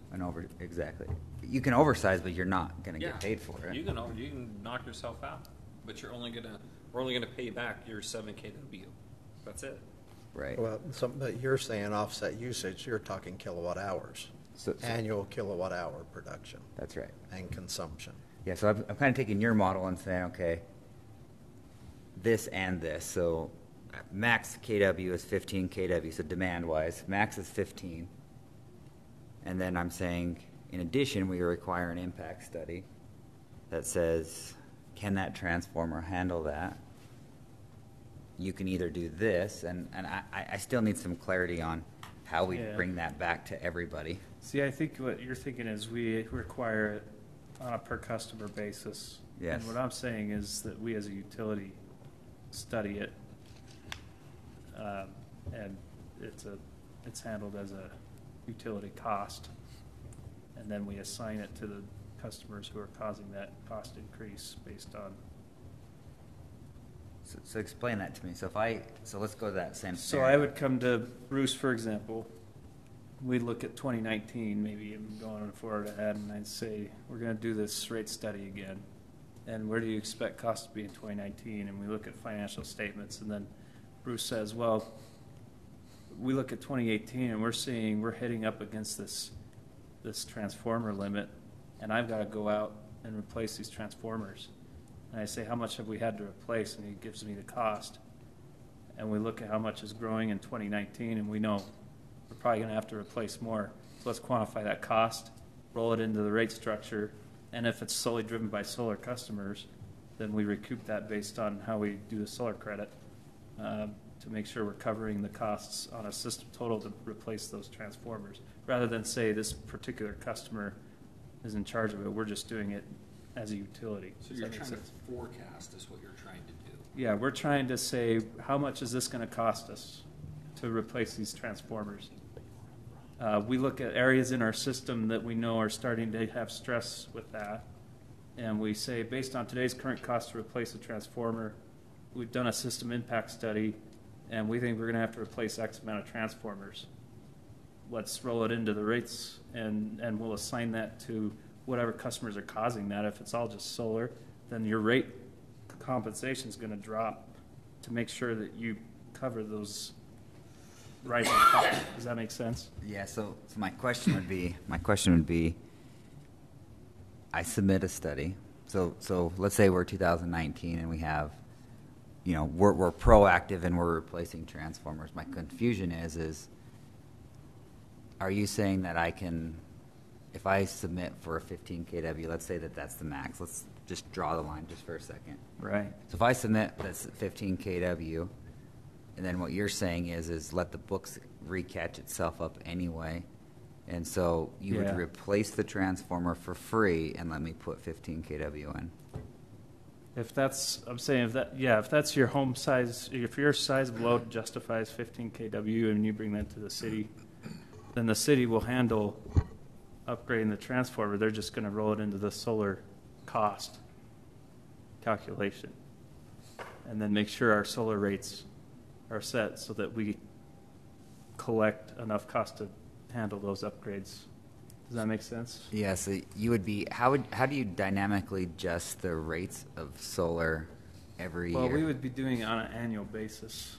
exactly. You can oversize, but you're not going to get paid for it. You can knock yourself out, but we're only gonna pay back your 7 kW. That's it. Right. Well, but you're saying offset usage, you're talking kilowatt hours, annual kilowatt hour production. That's right. And consumption. Yeah, so I'm kind of taking your model and saying, okay, this and this. So max kW is 15 kW, so demand-wise, max is 15. And then I'm saying, in addition, we require an impact study that says, can that transformer handle that? You can either do this, and I still need some clarity on how we bring that back to everybody. See, I think what you're thinking is we require it on a per customer basis. Yes. And what I'm saying is that we as a utility study it, and it's handled as a utility cost, and then we assign it to the customers who are causing that cost increase based on. So explain that to me. So let's go to that same So scenario. I would come to Bruce, for example. We'd look at 2019, maybe I'm going forward ahead, and I'd say, we're going to do this rate study again. And where do you expect costs to be in 2019? And we look at financial statements, and then Bruce says, well, we look at 2018, and we're seeing we're hitting up against this transformer limit, and I've got to go out and replace these transformers. And I say, how much have we had to replace? And he gives me the cost. And we look at how much is growing in 2019, and we know we're probably going to have to replace more. So let's quantify that cost, roll it into the rate structure, and if it's solely driven by solar customers, then we recoup that based on how we do the solar credit to make sure we're covering the costs on a system total to replace those transformers. Rather than say this particular customer is in charge of it, we're just doing it as a utility. So you're trying to forecast is what you're trying to do. Yeah, we're trying to say, how much is this going to cost us to replace these transformers? We look at areas in our system that we know are starting to have stress with that, and we say, based on today's current cost to replace a transformer, we've done a system impact study, and we think we're going to have to replace X amount of transformers. Let's roll it into the rates, and we'll assign that to whatever customers are causing that. If it's all just solar, then your rate compensation is going to drop to make sure that you cover those rising costs. Does that make sense? Yeah. So my question would be, I submit a study. So let's say we're 2019 and we have, we're proactive and we're replacing transformers. My confusion is, are you saying that I can, if I submit for a 15 kW, let's say that that's the max. Let's just draw the line just for a second. Right. So if I submit that's 15 kW, and then what you're saying is let the books recatch itself up anyway, and so you would replace the transformer for free and let me put 15 kW in. If that's your home size, if your size of load justifies 15 kW and you bring that to the city, then the city will handle upgrading the transformer. They're just going to roll it into the solar cost calculation. and then make sure our solar rates are set so that we collect enough cost to handle those upgrades. Does that make sense? Yeah, so you would be, how do you dynamically adjust the rates of solar every year? Well, we would be doing it on an annual basis.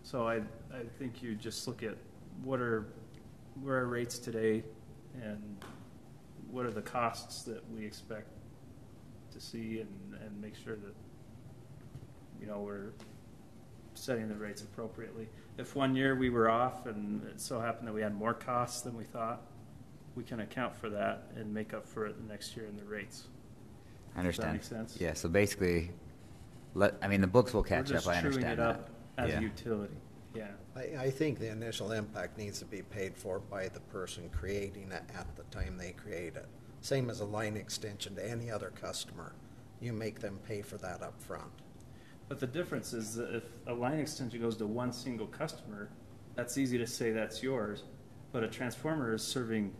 So I think you just look at where are our rates today and what are the costs that we expect to see and make sure that, you know, we're setting the rates appropriately. If one year we were off and it so happened that we had more costs than we thought, we can account for that and make up for it the next year in the rates. I understand. Does that make sense? Yeah, so basically, the books will catch We're just up, I understand truing it that. up as Yeah. a utility. Yeah. I think the initial impact needs to be paid for by the person creating it at the time they create it. Same as a line extension to any other customer. You make them pay for that up front. But the difference is that if a line extension goes to one single customer, that's easy to say that's yours, but a transformer is serving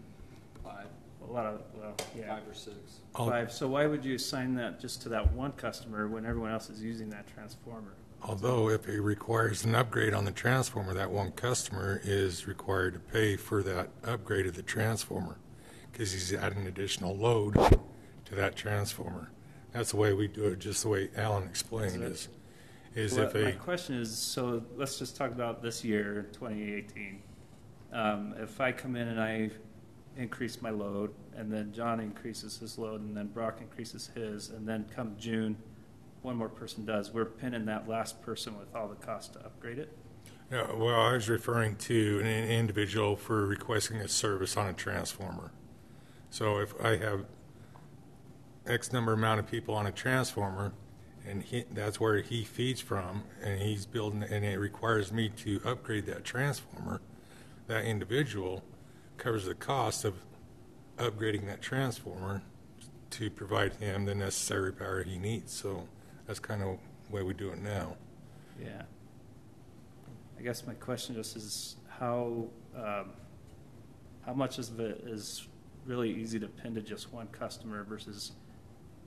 a lot of, well, yeah. 5 or 6. 5. So why would you assign that just to that one customer when everyone else is using that transformer? Although if it requires an upgrade on the transformer, that one customer is required to pay for that upgrade of the transformer because he's adding additional load to that transformer. That's the way we do it, just the way Alan explained is Well, if my a, question is, so let's just talk about this year, 2018. If I come in and I increase my load, and then John increases his load, and then Brock increases his, and then come June, one more person does, we're pinning that last person with all the cost to upgrade it? yeah, well, I was referring to an individual for requesting a service on a transformer. So if I have X number amount of people on a transformer, and that's where he feeds from, and he's building, and it requires me to upgrade that transformer, that individual covers the cost of upgrading that transformer to provide him the necessary power he needs. So that's kind of the way we do it now. Yeah. I guess my question just is how much of it is really easy to pin to just one customer versus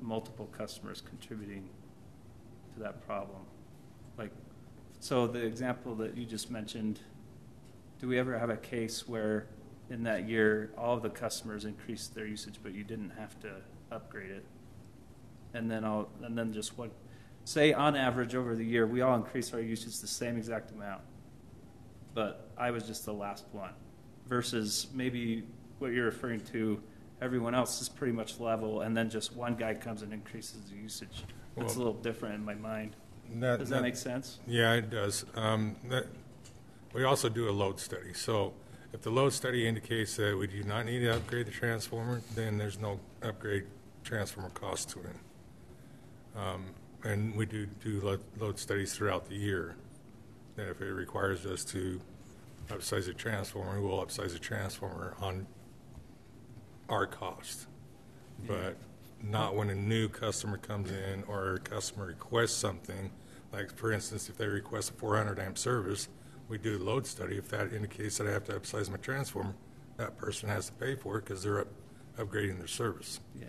multiple customers contributing to that problem? Like, so the example that you just mentioned, do we ever have a case where in that year all of the customers increased their usage but you didn't have to upgrade it? And then just what, say on average over the year we all increased our usage the same exact amount, but I was just the last one, versus maybe what you're referring to, everyone else is pretty much level, and then just one guy comes and increases the usage. That's a little different in my mind. Does that make sense? Yeah, it does. We also do a load study. So if the load study indicates that we do not need to upgrade the transformer, then there's no upgrade transformer cost to it. And we do load studies throughout the year. That if it requires us to upsize the transformer, we'll upsize the transformer on our cost. But not when a new customer comes in or a customer requests something. Like, for instance, if they request a 400 amp service, we do a load study. If that indicates that I have to upsize my transformer, that person has to pay for it because they're upgrading their service. Yeah.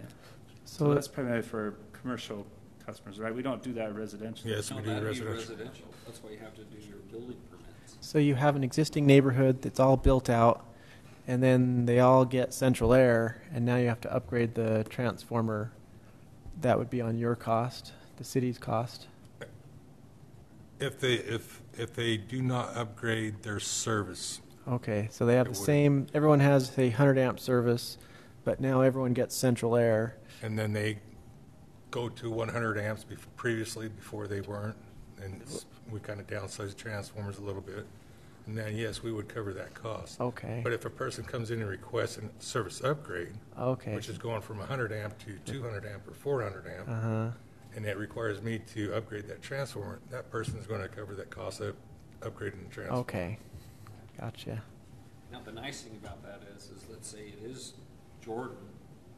So that's primarily for commercial customers, right? We don't do that residentially. Yes, we do residential. That's why you have to do your building permits. So you have an existing neighborhood that's all built out, and then they all get central air, and now you have to upgrade the transformer. That would be on your cost, the city's cost. If they do not upgrade their service, Okay, so they have the same, everyone has a 100 amp service, but now everyone gets central air. and then they go to 100 amps previously before they weren't, and we kind of downsize the transformers a little bit, and then yes, we would cover that cost. Okay. But if a person comes in and requests a service upgrade, Okay. which is going from 100 amp to 200 amp or 400 amp, Uh-huh. and it requires me to upgrade that transformer, that person is going to cover that cost of upgrading the transformer. Okay. Gotcha. Now, the nice thing about that is let's say it is Jordan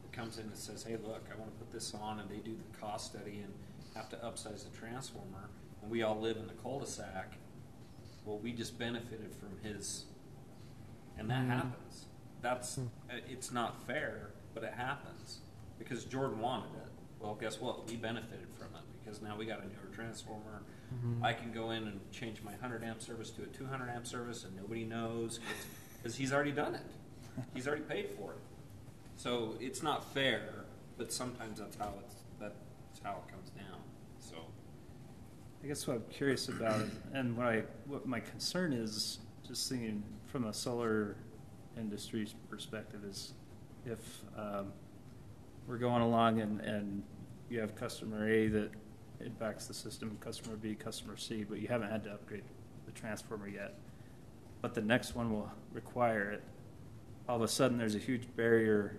that comes in and says, hey, look, I want to put this on, and they do the cost study and have to upsize the transformer, and we all live in the cul-de-sac. Well, we just benefited from his, and that happens. That's, it's not fair, but it happens because Jordan wanted it. Well, guess what? We benefited from it because now we got a newer transformer. I can go in and change my 100 amp service to a 200 amp service, and nobody knows because he's already done it. He's already paid for it. So it's not fair, but sometimes that's how it comes down. So I guess what I'm curious about, and what my concern is, just thinking from a solar industry's perspective, is if we're going along and you have customer A that impacts the system, customer B, customer C, but you haven't had to upgrade the transformer yet, but the next one will require it, all of a sudden there's a huge barrier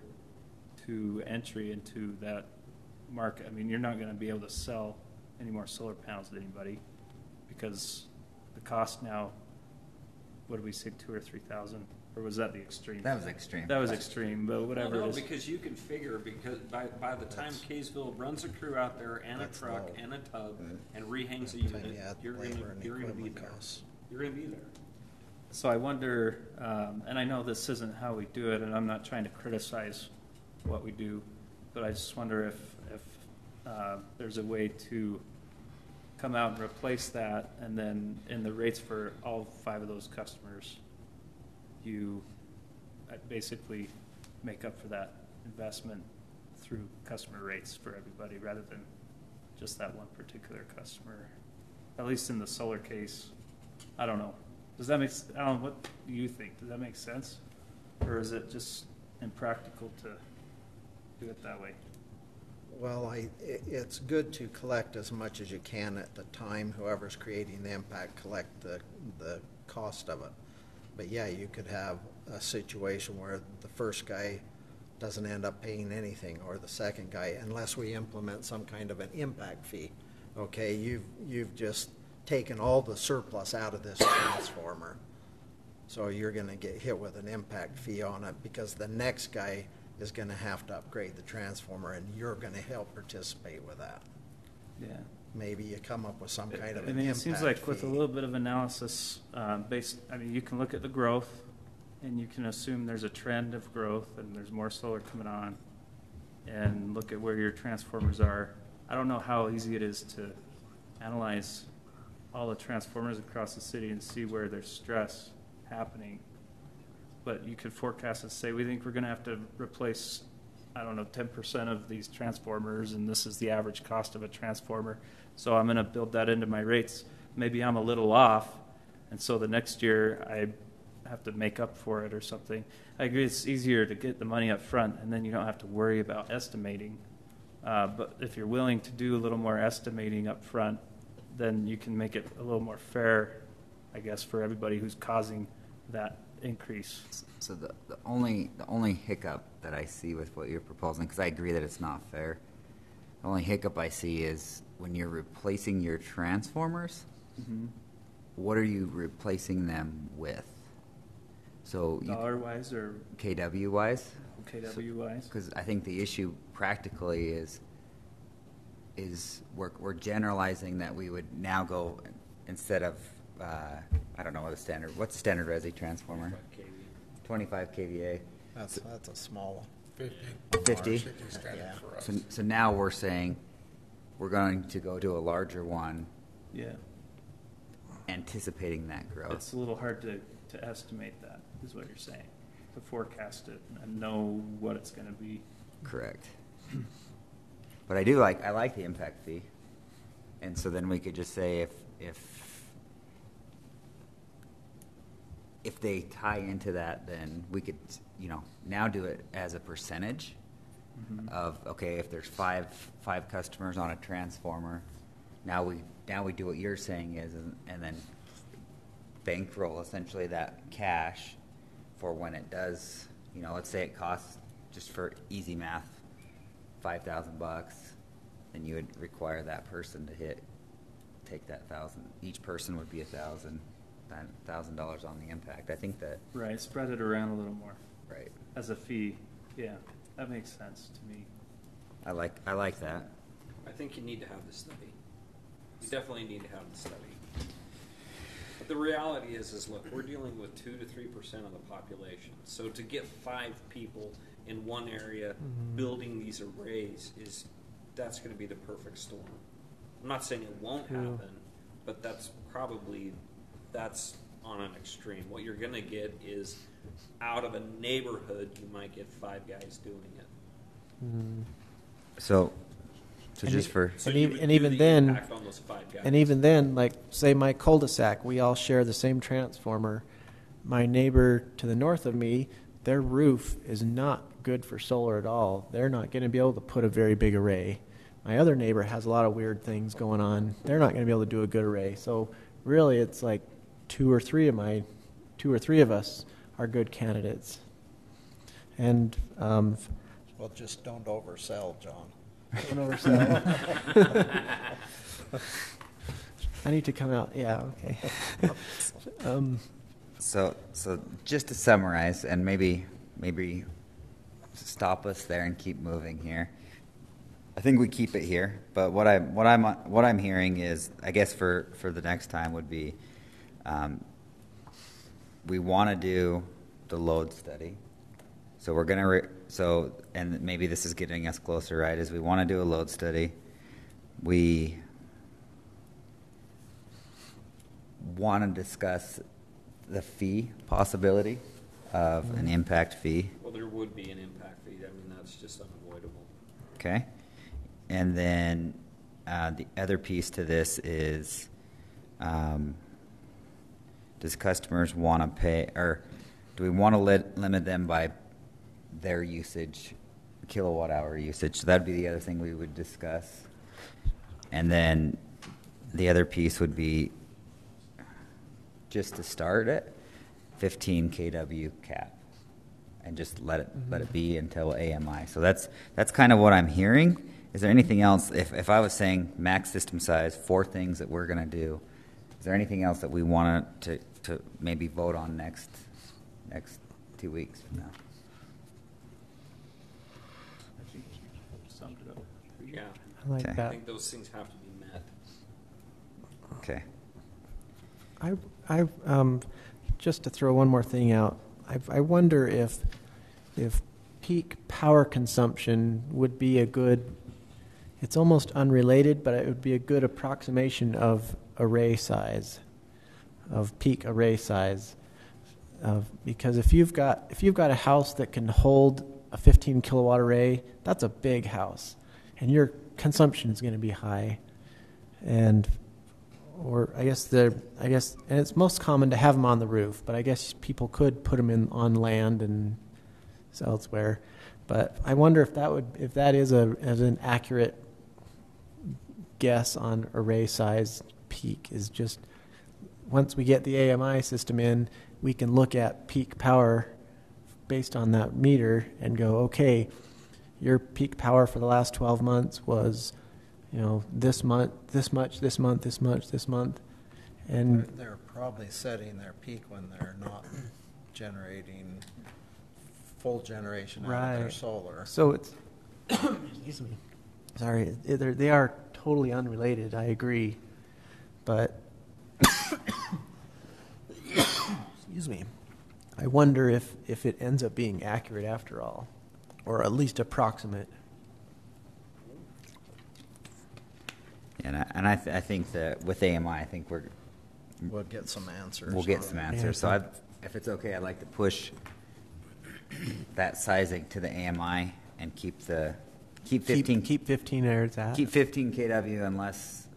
to entry into that market. I mean, you're not going to be able to sell any more solar panels to anybody because the cost now, what did we say, 2,000 or 3,000? Or was that the extreme? That was extreme. That was extreme, but whatever well, no, it is. because you can figure, because by the time Kaysville runs a crew out there and a truck and a tub and rehangs a unit, you're going to be there. You're going to be there. So I wonder, and I know this isn't how we do it, and I'm not trying to criticize what we do, but I just wonder if there's a way to come out and replace that, and then in the rates for all 5 of those customers, you basically make up for that investment through customer rates for everybody rather than just that one particular customer. At least in the solar case, I don't know. Does that make? I don't know. What do you think? Does that make sense, or is it just impractical to do it that way? Well, it's good to collect as much as you can at the time. Whoever's creating the impact, collect the cost of it. But yeah, you could have a situation where the first guy doesn't end up paying anything, or the second guy, unless we implement some kind of an impact fee. Okay, you've just taken all the surplus out of this transformer, so you're going to get hit with an impact fee on it because the next guy is going to have to upgrade the transformer, and you're going to help participate with that. Yeah. Maybe you come up with some kind of an I mean, it seems like fee. with a little bit of analysis based, I mean, you can look at the growth and you can assume there's a trend of growth and there's more solar coming on, and look at where your transformers are. I don't know how easy it is to analyze all the transformers across the city and see where there's stress happening. But you could forecast and say, we think we're going to have to replace, I don't know, 10% of these transformers, and this is the average cost of a transformer. So I'm going to build that into my rates. Maybe I'm a little off, and so the next year I have to make up for it or something. I agree it's easier to get the money up front, and then you don't have to worry about estimating. But if you're willing to do a little more estimating up front, then you can make it a little more fair, I guess, for everybody who's causing that increase. So the only hiccup that I see with what you're proposing, because I agree that it's not fair, the only hiccup I see is when you're replacing your transformers, what are you replacing them with? So Dollar-wise or KW-wise? KW-wise? Because I think the issue practically is we're generalizing that we would now go, instead of I don't know what's the standard resi transformer? 25 kVA. That's a small 50. Yeah. So now we're saying we're going to go to a larger one, Yeah. anticipating that growth. It's a little hard to estimate that, is what you're saying, to forecast it and know what it's going to be. Correct. But I like the impact fee, and so then we could just say if they tie into that, then we could now do it as a percentage of, okay, if there's five customers on a transformer, now we do what you're saying is, and then bankroll essentially that cash for when it does, let's say it costs, just for easy math, $5,000, then you would require that person to take that $1,000. Each person would be $1,000 on the impact. I think that Right, spread it around a little more. Right. As a fee, yeah, that makes sense to me. I like that. I think you need to have the study. You definitely need to have the study. But the reality is look, we're dealing with 2 to 3% of the population. So to get 5 people in one area building these arrays that's going to be the perfect storm. I'm not saying it won't happen, but that's on an extreme. What you're going to get is out of a neighborhood, you might get 5 guys doing it. So And just for So And you ev- would and do even the then- impact on those 5 guys. And even then, like, say my cul-de-sac, we all share the same transformer. My neighbor to the north of me, their roof is not good for solar at all. They're not going to be able to put a very big array. My other neighbor has a lot of weird things going on. They're not going to be able to do a good array. So really, it's like two or three of us are good candidates. And Well, just don't oversell, John. don't oversell. I need to come out. Yeah, okay. So just to summarize, and maybe stop us there and keep moving here. I think we keep it here, but what I'm hearing is, I guess for the next time would be, we want to do the load study. So we're gonna and maybe this is getting us closer, right? Is we want to do a load study. We want to discuss the fee possibility of an impact fee. Well, there would be an impact fee. I mean, that's just unavoidable. Okay. And then the other piece to this is, does customers want to pay, or do we want to limit them by their usage, kilowatt hour usage? So that'd be the other thing we would discuss. And then the other piece would be, just to start it, 15 kW cap, and just let it be until AMI. So that's kind of what I'm hearing. Is there anything else? If I was saying max system size, 4 things that we're going to do, is there anything else that we want to maybe vote on next 2 weeks from now? I think you summed it up. Yeah, I like Okay. I that. think those things have to be met. Okay. I just to throw one more thing out, I wonder if peak power consumption would be a good, it's almost unrelated, but it would be a good approximation of array size, of peak array size. Because if you've got a house that can hold a 15 kilowatt array, that's a big house, and your consumption is going to be high. And and it's most common to have them on the roof, but I guess people could put them on land and elsewhere. But I wonder if that is an accurate guess on array size peak. Is just once we get the AMI system in, we can look at peak power based on that meter and go, okay, your peak power for the last 12 months was, this month, this much, this month, this much, this month. And They're probably setting their peak when they're not generating full generation out of their solar. so it's, excuse me, sorry, they are totally unrelated, I agree. But, excuse me, I wonder if it ends up being accurate after all, or at least approximate. And I think that with AMI, I think We'll get some answers. we'll get some answers. So Yeah. if it's okay, I'd like to push that sizing to the AMI and keep 15 Keep 15 there it's at. keep 15 kW unless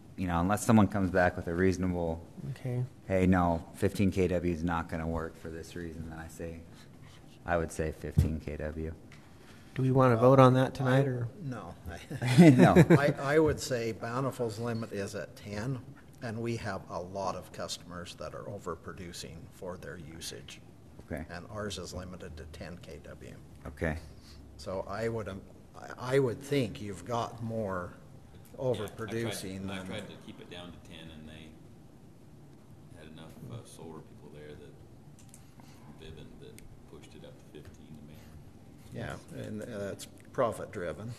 someone comes back with a reasonable, Okay. hey, no, 15 kW is not going to work for this reason. Then I would say 15 kW. Do we want to vote on that tonight, or? No. No. I would say Bountiful's limit is at 10, and we have a lot of customers that are overproducing for their usage. Okay. And ours is limited to 10 kW. Okay. So I would think you've got more overproducing I than. tried to keep it down to 10, and they had enough solar people there that pushed it up to 15 to make. Yeah, and that's profit driven.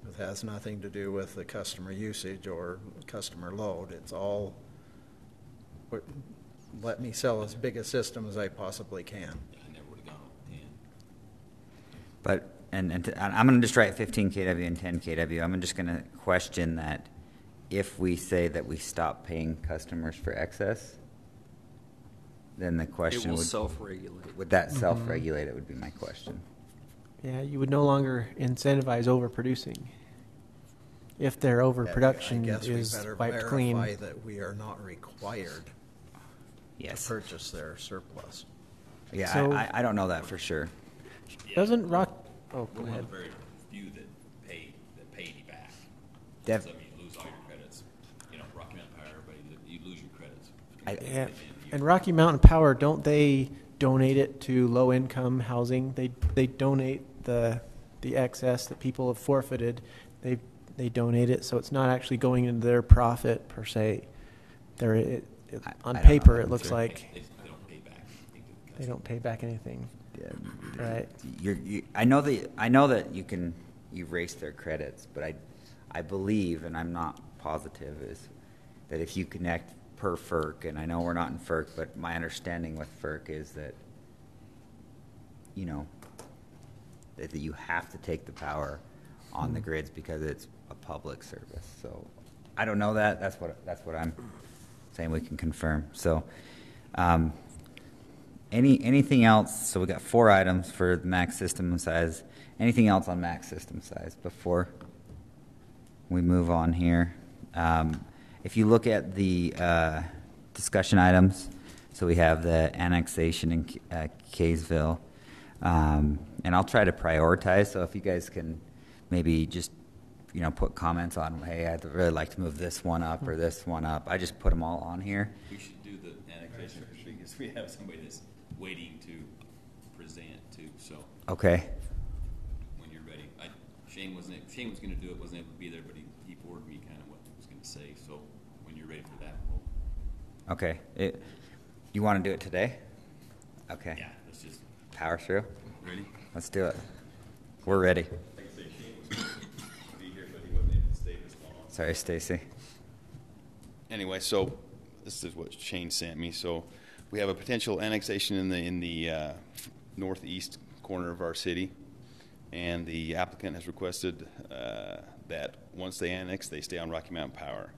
It has nothing to do with the customer usage or customer load. It's all, let me sell as big a system as I possibly can. I never would have gone up to 10. But and I'm going to just write 15 kW and 10 kW. I'm just going to question that if we say that we stop paying customers for excess, then the It question will would, self-regulate. would that self-regulate? It would be my question. Yeah, you would no longer incentivize overproducing. If their overproduction I guess is we better wiped verify clean. that we are not required Yes. to purchase their surplus. Yeah, So- I don't know that for sure. Doesn't Rock? Oh, We're go one ahead. of the very few that pay you back. Def- So you lose all your credits. You know, Rocky Mountain Power, everybody, you lose your credits. Yeah, and Rocky Mountain Power, don't they donate it to low-income housing? They donate the excess that people have forfeited. They donate it, so it's not actually going into their profit per se. I On don't paper, know. it looks like They don't pay back. they don't pay back anything. Right. I know that you can erase their credits, but I believe, and I'm not positive, is that if you connect per FERC, and I know we're not in FERC, but my understanding with FERC is that, you know, that you have to take the power on the grids because it's a public service. So I don't know that. That's what I'm saying we can confirm. So anything else? So we got 4 items for the max system size. Anything else on max system size before we move on here? If you look at the discussion items, so we have the annexation in Kaysville, and I'll try to prioritize. So if you guys can maybe just put comments on, hey, I'd really like to move this one up or this one up. I just put them all on here. We should do the annexation because we have somebody that's waiting to present too. So Okay. when you're ready, Shane was going to do it, wasn't able to be there, but he forwarded me kind of what he was going to say. So when you're ready for that, Okay. You want to do it today? Okay. yeah, let's just Power through. ready. Let's do it. We're ready. Like I say, Shane was going to be here, but he wasn't able to stay this long. Sorry, Stacy. Anyway, so this is what Shane sent me. So we have a potential annexation in the northeast corner of our city, and the applicant has requested that once they annex, they stay on Rocky Mountain Power.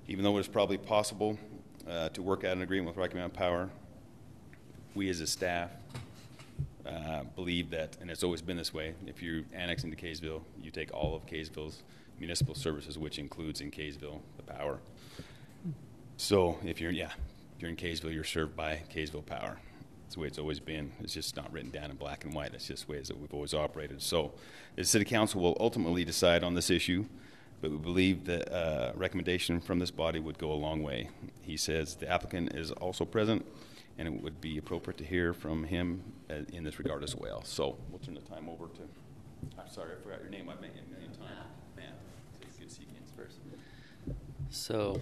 Even though it's probably possible to work out an agreement with Rocky Mountain Power, we as a staff believe that, and it's always been this way, if you annex into Kaysville, you take all of Kaysville's municipal services, which includes in Kaysville the power. So if you're in Kaysville, you're served by Kaysville Power. That's the way it's always been. It's just not written down in black and white. That's just the way that we've always operated. So the City Council will ultimately decide on this issue, but we believe that a recommendation from this body would go a long way. He says the applicant is also present, and it would be appropriate to hear from him in this regard as well. So we'll turn the time over to, I'm sorry, I forgot your name. I've met you a million times. Matt. It's good to see you again first. So,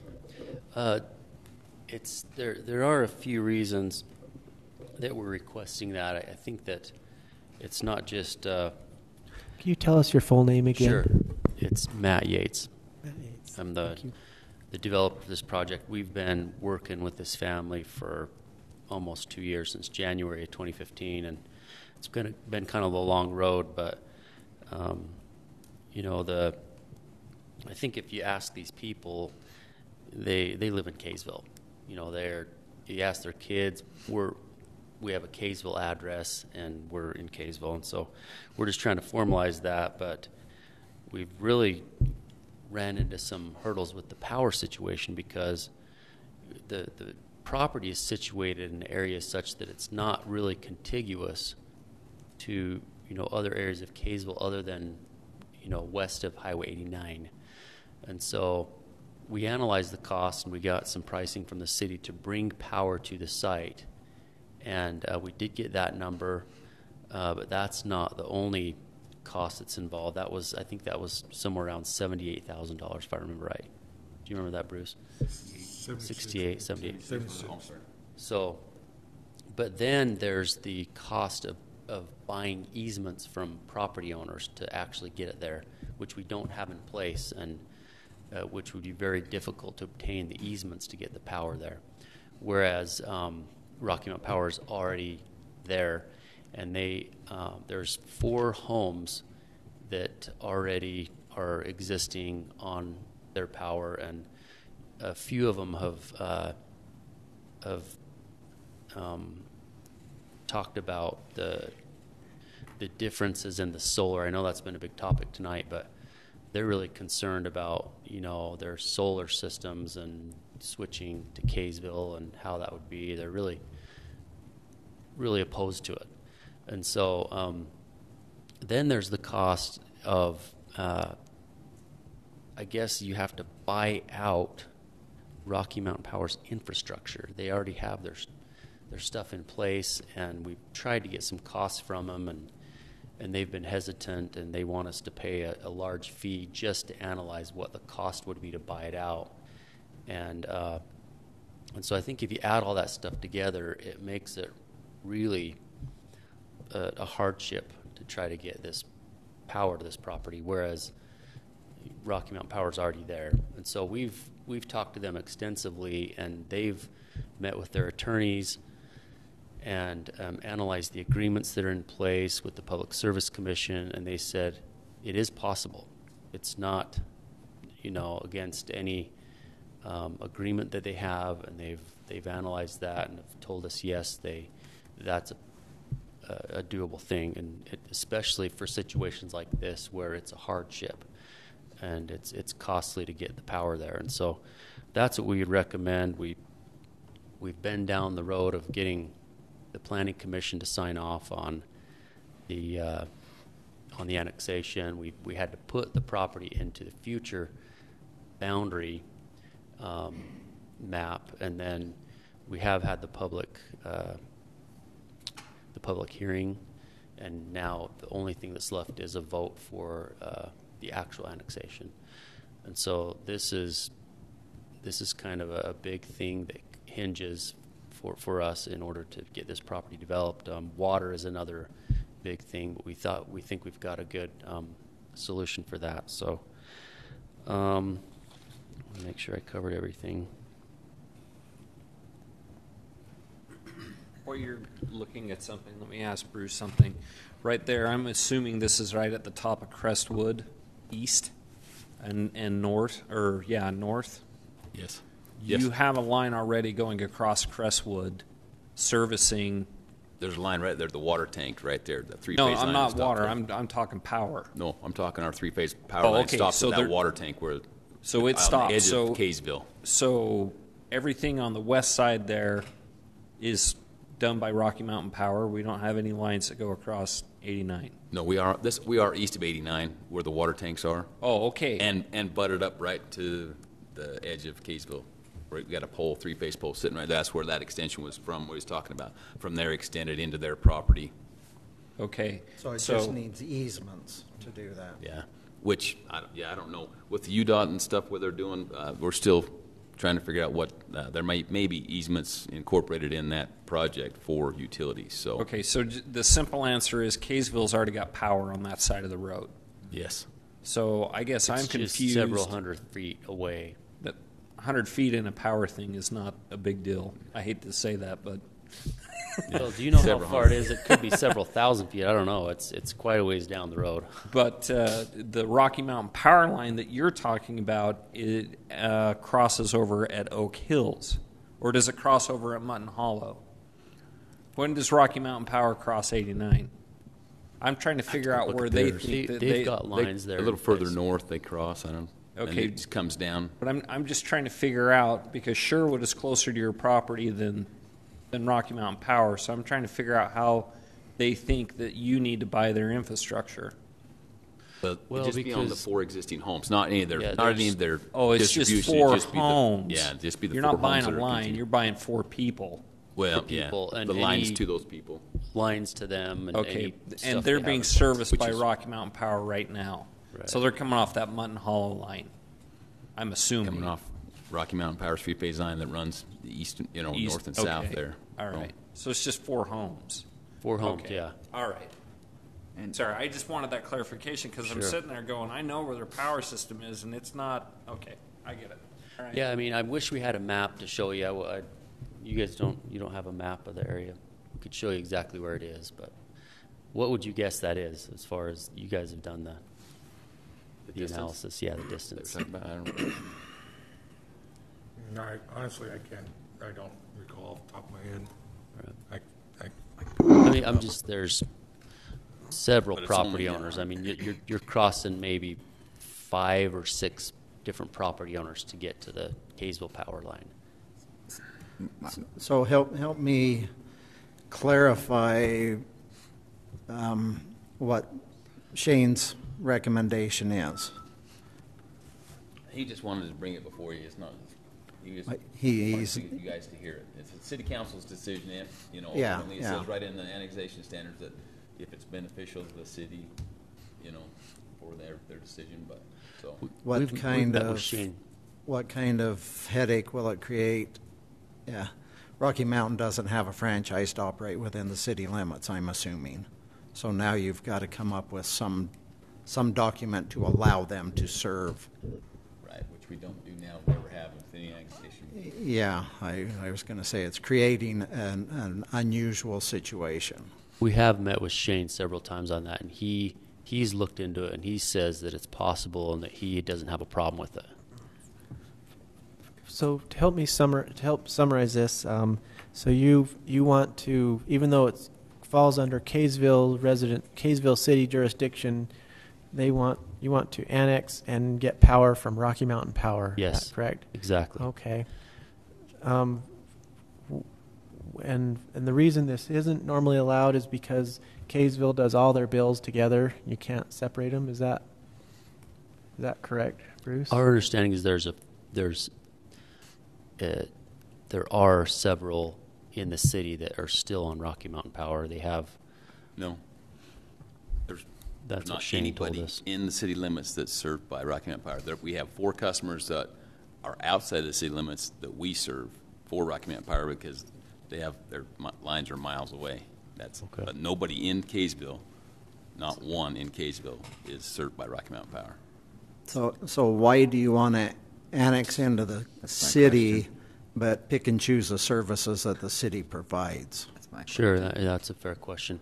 there are a few reasons that we're requesting that. I think that it's not just Can you tell us your full name again? sure. It's Matt Yates. Matt Yates. I'm Thank you. the developer of this project. We've been working with this family for almost 2 years, since January of 2015, and it's been kind of a long road. But I think if you ask these people, they live in Kaysville. You ask their kids, we have a Kaysville address, and we're in Kaysville, and so we're just trying to formalize that. But we've really ran into some hurdles with the power situation because the property is situated in areas such that it's not really contiguous to other areas of Kaysville other than west of Highway 89. And so we analyzed the cost, and we got some pricing from the city to bring power to the site, and we did get that number, but that's not the only cost that's involved. I think that was somewhere around $78,000 if I remember right. Do you remember that, Bruce? 68, 78. So, but then there's the cost of buying easements from property owners to actually get it there, which we don't have in place, and which would be very difficult to obtain the easements to get the power there. Whereas Rocky Mountain Power is already there, and there's 4 homes that already are existing on their power, and a few of them have talked about the differences in the solar. I know that's been a big topic tonight, but they're really concerned about, their solar systems and switching to Kaysville and how that would be. They're really, really opposed to it. And so then there's the cost of, I guess you have to buy out Rocky Mountain Power's infrastructure. They already have their stuff in place, and we've tried to get some costs from them, and they've been hesitant, and they want us to pay a large fee just to analyze what the cost would be to buy it out. And so I think if you add all that stuff together, it makes it really a hardship to try to get this power to this property, whereas Rocky Mountain Power is already there. And so we've talked to them extensively, and they've met with their attorneys and analyzed the agreements that are in place with the Public Service Commission, and they said it is possible. It's not, against any agreement that they have, and they've analyzed that and have told us yes, that's a doable thing, and especially for situations like this where it's a hardship and it's costly to get the power there. And so that's what we would recommend. We've been down the road of getting the Planning Commission to sign off on the annexation. We had to put the property into the future boundary map, and then we have had the public hearing, and now the only thing that's left is a vote for the actual annexation. And so this is kind of a big thing that hinges for us in order to get this property developed. Water is another big thing, but we think we've got a good solution for that. So make sure I covered everything. While you're looking at something, let me ask Bruce something. Right there, I'm assuming this is right at the top of Crestwood East and north, north. Yes. You have a line already going across Crestwood servicing. There's a line right there, the water tank right there, the three-phase No, line. I'm not water. I'm talking power. No, I'm talking our three-phase power line stops at that water tank where. So it stops. On the edge of Kaysville. So everything on the west side there is done by Rocky Mountain Power. We don't have any lines that go across 89. No, we are east of 89 where the water tanks are. Oh, okay. And butted up right to the edge of Kaysville. We got a pole, three-phase pole sitting right there. That's where that extension was from, what he's talking about. From there extended into their property. Okay. So it just needs easements to do that. Yeah. Which, I don't know. With the UDOT and stuff, what they're doing, we're still trying to figure out what, there may be easements incorporated in that project for utilities. So. Okay, so the simple answer is Kaysville's already got power on that side of the road. Yes. So I guess I'm confused. It's just several hundred feet away. That 100 feet in a power thing is not a big deal. I hate to say that, but. Well, do you know how far it is? It could be several thousand feet. I don't know. It's quite a ways down the road. But the Rocky Mountain Power line that you're talking about, it crosses over at Oak Hills, or does it cross over at Mutton Hollow? When does Rocky Mountain Power cross 89? I'm trying to figure out where they think that they've got lines there. A little further north they cross. I don't. Okay, and it just comes down. But I'm just trying to figure out, because Sherwood is closer to your property than Rocky Mountain Power, so I'm trying to figure out how they think that you need to buy their infrastructure. But just be on the 4 existing homes, not any of their, Oh, it's just 4 homes. Just be the 4 homes. You're not buying a line. You're buying 4 people. Well, people, yeah, and the lines to those people. Lines to them. And and they're being serviced by Rocky Mountain Power right now. Right. So they're coming off that Mutton Hollow line, I'm assuming. Coming off Rocky Mountain Power's three-phase line that runs the east, north and south there. All right. So it's just 4 homes. 4 homes, yeah. All right. And sorry, I just wanted that clarification because I'm sitting there going, I know where their power system is, and it's not. Okay, I get it. All right. Yeah, I mean, I wish we had a map to show you. You guys don't have a map of the area. We could show you exactly where it is, but what would you guess that is as far as you guys have done that? the distance? analysis. Yeah, the That we're distance. talking about? I don't, No, honestly, I don't recall off the top of my head. I mean, there's several But it's property only, owners. I mean, you're crossing maybe 5 or 6 different property owners to get to the Kaysville power line. So help me clarify what Shane's recommendation is. he just wanted to bring it before you. It's not. He just He's wanted you guys to hear it. It's the city council's decision. If Yeah, ultimately it yeah. says right in the annexation standards that if it's beneficial to the city, for their decision. But so what We've kind met with of Shane. what kind of headache will it create? Yeah, Rocky Mountain doesn't have a franchise to operate within the city limits, I'm assuming. So now you've got to come up with some document to allow them to serve. right, which we don't do now. Never have with any annexation. Yeah, I was going to say it's creating an unusual situation. We have met with Shane several times on that, and he's looked into it, and he says that it's possible and that he doesn't have a problem with it. So to help summarize this, so you want to, even though it falls under Kaysville City jurisdiction, you want to annex and get power from Rocky Mountain Power. Yes. Is that correct? Exactly. Okay. And the reason this isn't normally allowed is because Kaysville does all their bills together. You can't separate them. Is that correct, Bruce? Our understanding is there are several in the city that are still on Rocky Mountain Power. They have. No. There's That's not what Shane told anybody us. in the city limits that's served by Rocky Mountain Power. We have 4 customers that are outside the city limits that we serve for Rocky Mountain Power because their lines are miles away. Okay. But nobody in Kaysville, not one in Kaysville, is served by Rocky Mountain Power. So why do you want to annex into the city, but pick and choose the services that the city provides? That's my Sure, that's a fair question.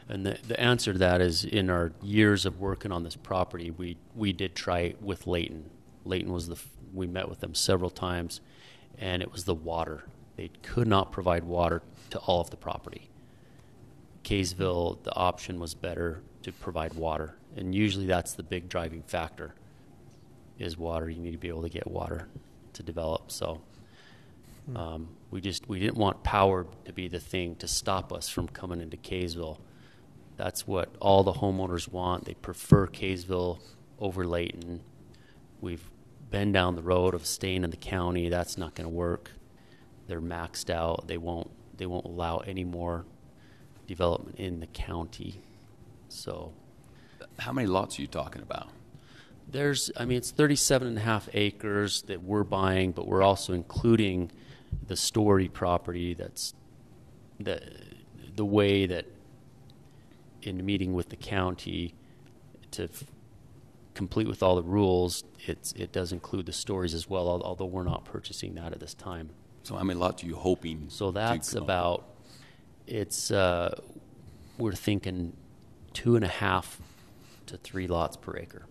And the answer to that is in our years of working on this property, we did try it with Layton. Layton was we met with them several times, and it was the water. They could not provide water to all of the property. Kaysville, the option was better to provide water, and usually that's the big driving factor is water. You need to be able to get water to develop. So we didn't want power to be the thing to stop us from coming into Kaysville. That's what all the homeowners want. They prefer Kaysville over Layton. We've been down the road of staying in the county. That's not going to work. They're maxed out. They won't allow any more development in the county. So How many lots are you talking about? it's 37.5 acres that we're buying, but we're also including the Story property. That's the way that in meeting with the county to complete with all the rules, it does include the Stories as well, although we're not purchasing that at this time. So how many lots are you hoping? So that's to come up about, we're thinking 2.5 to 3 lots per acre.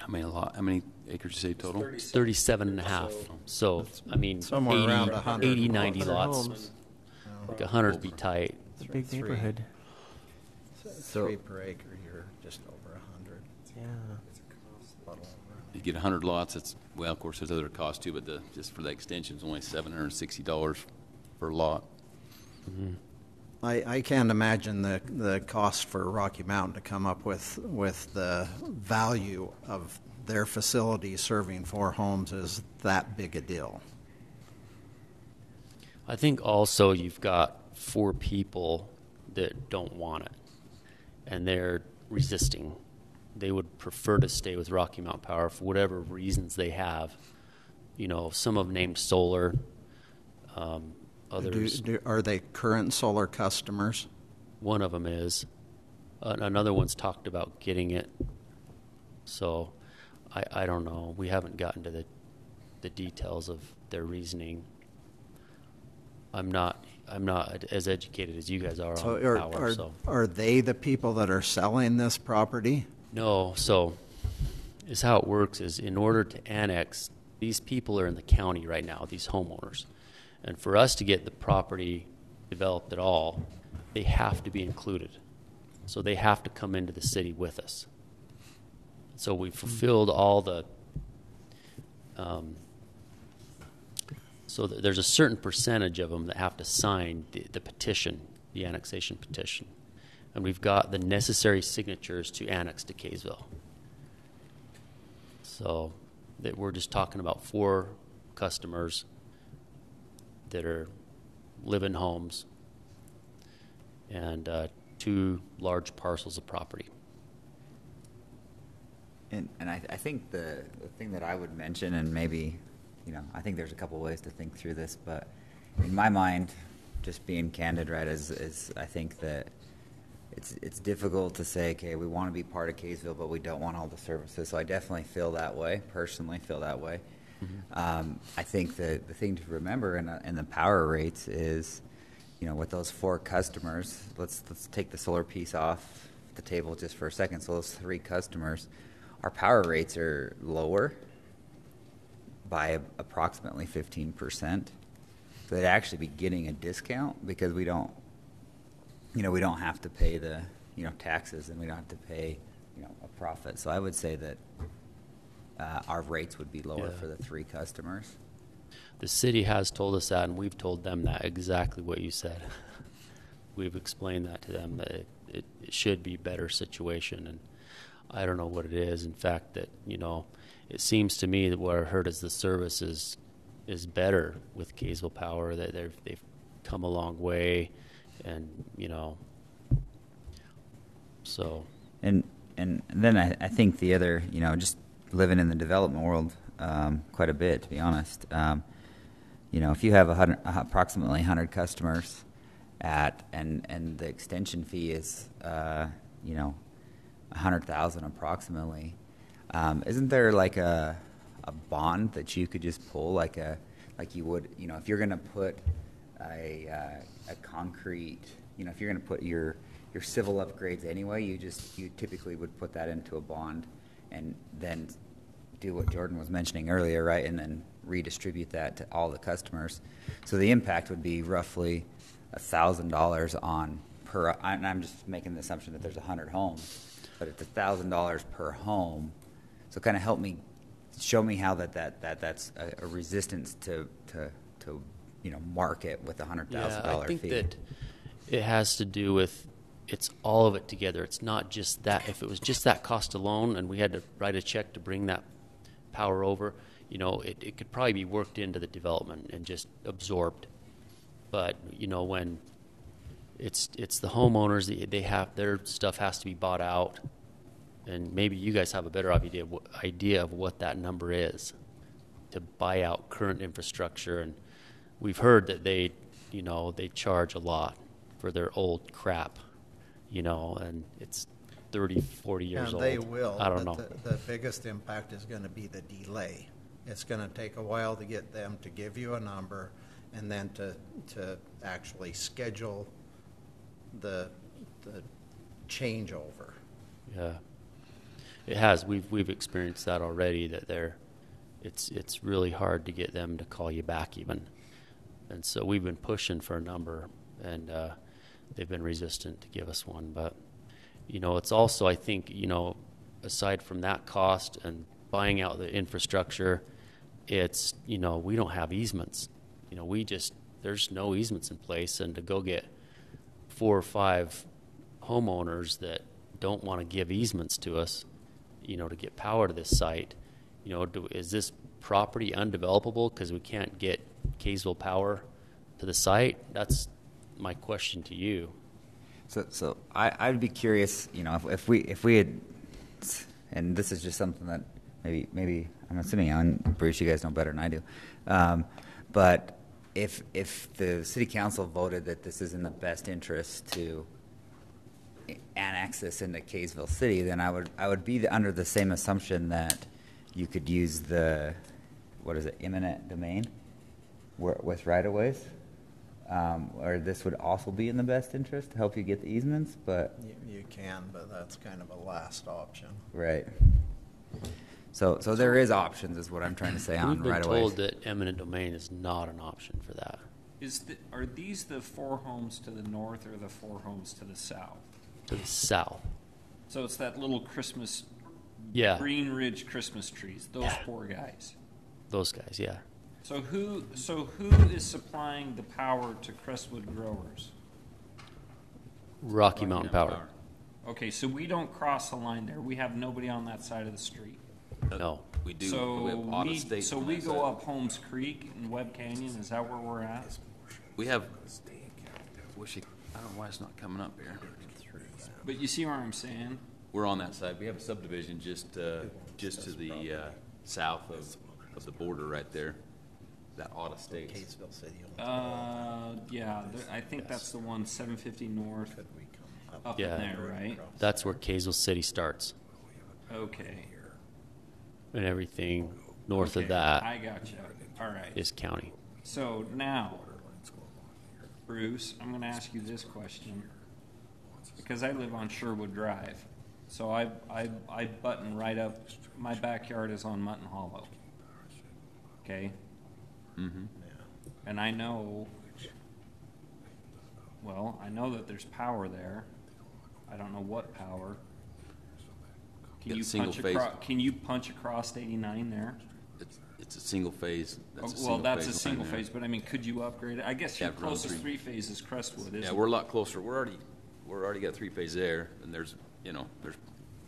with? How many acres you say total? 37.5. So, Somewhere 80, around 100. 80, 90 100 lots. homes. Like 100 would be tight. It's a big Three. neighborhood. 3 per acre, you're just over 100. Yeah. You get 100 lots. Of course, there's other costs too, but just for the extension, it's only $760 per lot. Mm-hmm. I can't imagine the cost for Rocky Mountain to come up with the value of their facility serving 4 homes is that big a deal. I think also you've got 4 people that don't want it, and they're resisting. They would prefer to stay with Rocky Mountain Power for whatever reasons they have. Some have named solar. Others, Are they current solar customers? one of them is. Another one's talked about getting it. So I don't know. We haven't gotten to the details of their reasoning. I'm not I'm not as educated as you guys are So on power. are they the people that are selling this property? No, so is how it works is in order to annex, these people are in the county right now, these homeowners. And for us to get the property developed at all, they have to be included. So they have to come into the city with us. So we fulfilled all the, there's a certain percentage of them that have to sign the petition, the annexation petition. And we've got the necessary signatures to annex to Kaysville. So that we're just talking about 4 customers that are live-in homes and 2 large parcels of property. And I think the thing that I would mention, and maybe, I think there's a couple ways to think through this, but in my mind, just being candid, right, is I think that it's difficult to say, okay, we want to be part of Kaysville, but we don't want all the services. So I definitely feel that way, personally feel that way. Mm-hmm. I think that the thing to remember in the power rates is, with those 4 customers, let's take the solar piece off the table just for a second. So those 3 customers, our power rates are lower by approximately 15%. So they'd actually be getting a discount because we don't have to pay the, taxes, and we don't have to pay, a profit. So I would say that our rates would be lower for the 3 customers. The city has told us that, and we've told them that, exactly what you said. We've explained that to them, that it should be a better situation, and I don't know what it is. In fact, that, it seems to me that what I heard is the service is better with Kaysville Power, that they've come a long way, and, so. And then I think the other, just living in the development world quite a bit, to be honest. If you have approximately 100 customers and the extension fee is, $100,000 approximately, isn't there like a bond that you could just pull, like you would, if you're going to put a concrete, if you're going to put your civil upgrades anyway, you typically would put that into a bond and then do what Jordan was mentioning earlier, right? And then redistribute that to all the customers. So the impact would be roughly $1,000 on per, and I'm just making the assumption that there's 100 homes, but it's $1,000 per home. So kind of show me how that's a resistance to market with a $100,000 fee. I think that it has to do with, it's all of it together. It's not just that. If it was just that cost alone and we had to write a check to bring that power over, it could probably be worked into the development and just absorbed. But, when it's the homeowners, they have, their stuff has to be bought out, and maybe you guys have a better idea of what that number is to buy out current infrastructure. And we've heard that they charge a lot for their old crap, and it's 30, 40 years old. And they will. I don't know. The biggest impact is going to be the delay. It's going to take a while to get them to give you a number and then to actually schedule the changeover. Yeah, it has. We've experienced that already. That it's really hard to get them to call you back even, and so we've been pushing for a number, and they've been resistant to give us one. But it's also, I think, aside from that cost and buying out the infrastructure, it's we don't have easements. There's no easements in place, and to go get 4 or 5 homeowners that don't want to give easements to us, to get power to this site, is this property undevelopable because we can't get Kaysville Power to the site? That's my question to you. So I'd be curious, if we had, and this is just something that maybe I'm assuming, Bruce, you guys know better than I do, but if the city council voted that this is in the best interest to annex this into Kaysville City, then I would be under the same assumption that you could use the, eminent domain with right-of-ways. or this would also be in the best interest to help you get the easements, but You can, but that's kind of a last option. right. So there is options, is what I'm trying to say on We've been right away. told that eminent domain is not an option for that. Are these the 4 homes to the north or the 4 homes to the south? To the south. So it's that little Christmas, Yeah. Green Ridge Christmas trees, those 4 guys. Those guys, yeah. So who is supplying the power to Crestwood growers? Rocky Mountain Power. Okay, so we don't cross the line there. We have nobody on that side of the street. No. We do. So we have Auto State so on we that go side. up Holmes Creek and Webb Canyon. Is that where we're at? We have. I don't know why it's not coming up here. But you see where I'm saying? We're on that side. We have a subdivision just to the south of the border right there. That Auto State. Kaysville City. Yeah. I think that's the one 750 north. Up Yeah. in there, right? That's where Kaysville City starts. Okay. And everything north Okay, of that I gotcha. All right. is county. So now, Bruce, I'm going to ask you this question because I live on Sherwood Drive. So I button right up. My backyard is on Mutton Hollow. Okay. Mm-hmm. And I know. Well, I know that there's power there. I don't know what power. Got a single phase. Can you punch across 89 there? It's a single phase. That's That's a line single there. phase, but I mean, could you upgrade it? I guess your Yeah, run closest 3. 3-phase is Crestwood, isn't Yeah, it? we're a lot closer. We're already got 3-phase there, and there's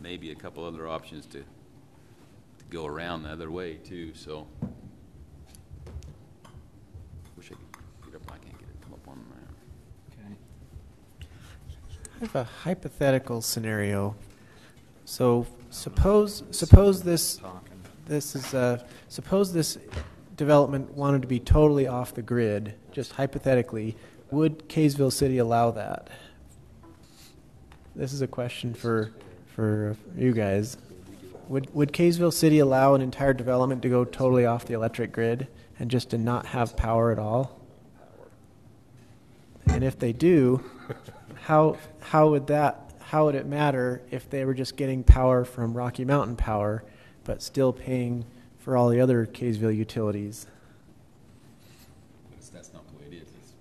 maybe a couple other options to go around the other way too. So, wish I could get up. I can't get it to come up on the map. Okay. I have a hypothetical scenario. So suppose this development wanted to be totally off the grid. Just hypothetically, would Kaysville City allow that? This is a question for you guys. Would Kaysville City allow an entire development to go totally off the electric grid and just to not have power at all? And if they do, how would it matter if they were just getting power from Rocky Mountain Power, but still paying for all the other Kaysville utilities? That's not the way it is. It's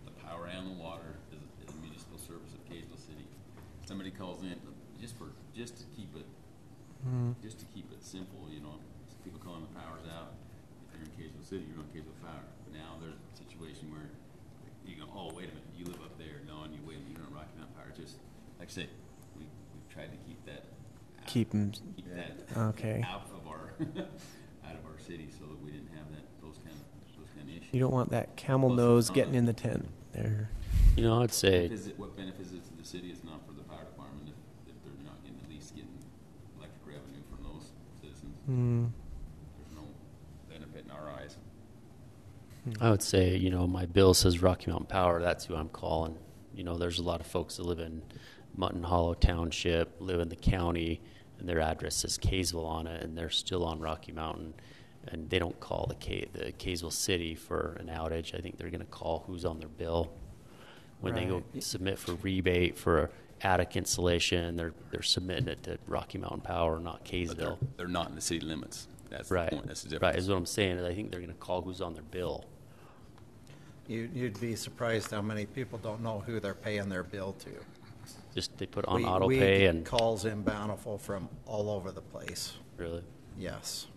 the power and the water is a municipal service of Kaysville City. Somebody calls in just to keep it simple. People calling the power's out. If you're in Kaysville City, you're on Kaysville Power. Now there's a situation where you go, oh wait a minute, you live up there. No, and you're on Rocky Mountain Power. Just like I say, we've tried to keep that Okay. out of our city so that we didn't have those kind of issues. You don't want that camel Plus, nose it's not getting in the tent there. I'd say What benefits it to the city is not for the fire department if they're not getting, at least getting electric revenue from those citizens. There's no benefit in our eyes. I would say, my bill says Rocky Mountain Power. That's who I'm calling. There's a lot of folks that live in Mutton Hollow Township, live in the county, and their address says Kaysville on it, and they're still on Rocky Mountain, and they don't call the Kaysville City for an outage. I think they're going to call who's on their bill when they go submit for rebate for attic installation. They're submitting it to Rocky Mountain Power, not But Kaysville. they're not in the city limits. That's Right, the point. That's the right. difference. Is what I'm saying. Is I think they're going to call who's on their bill. You'd be surprised how many people don't know who they're paying their bill to. Just they put on We auto pay get and calls in Bountiful from all over the place. really. Yes.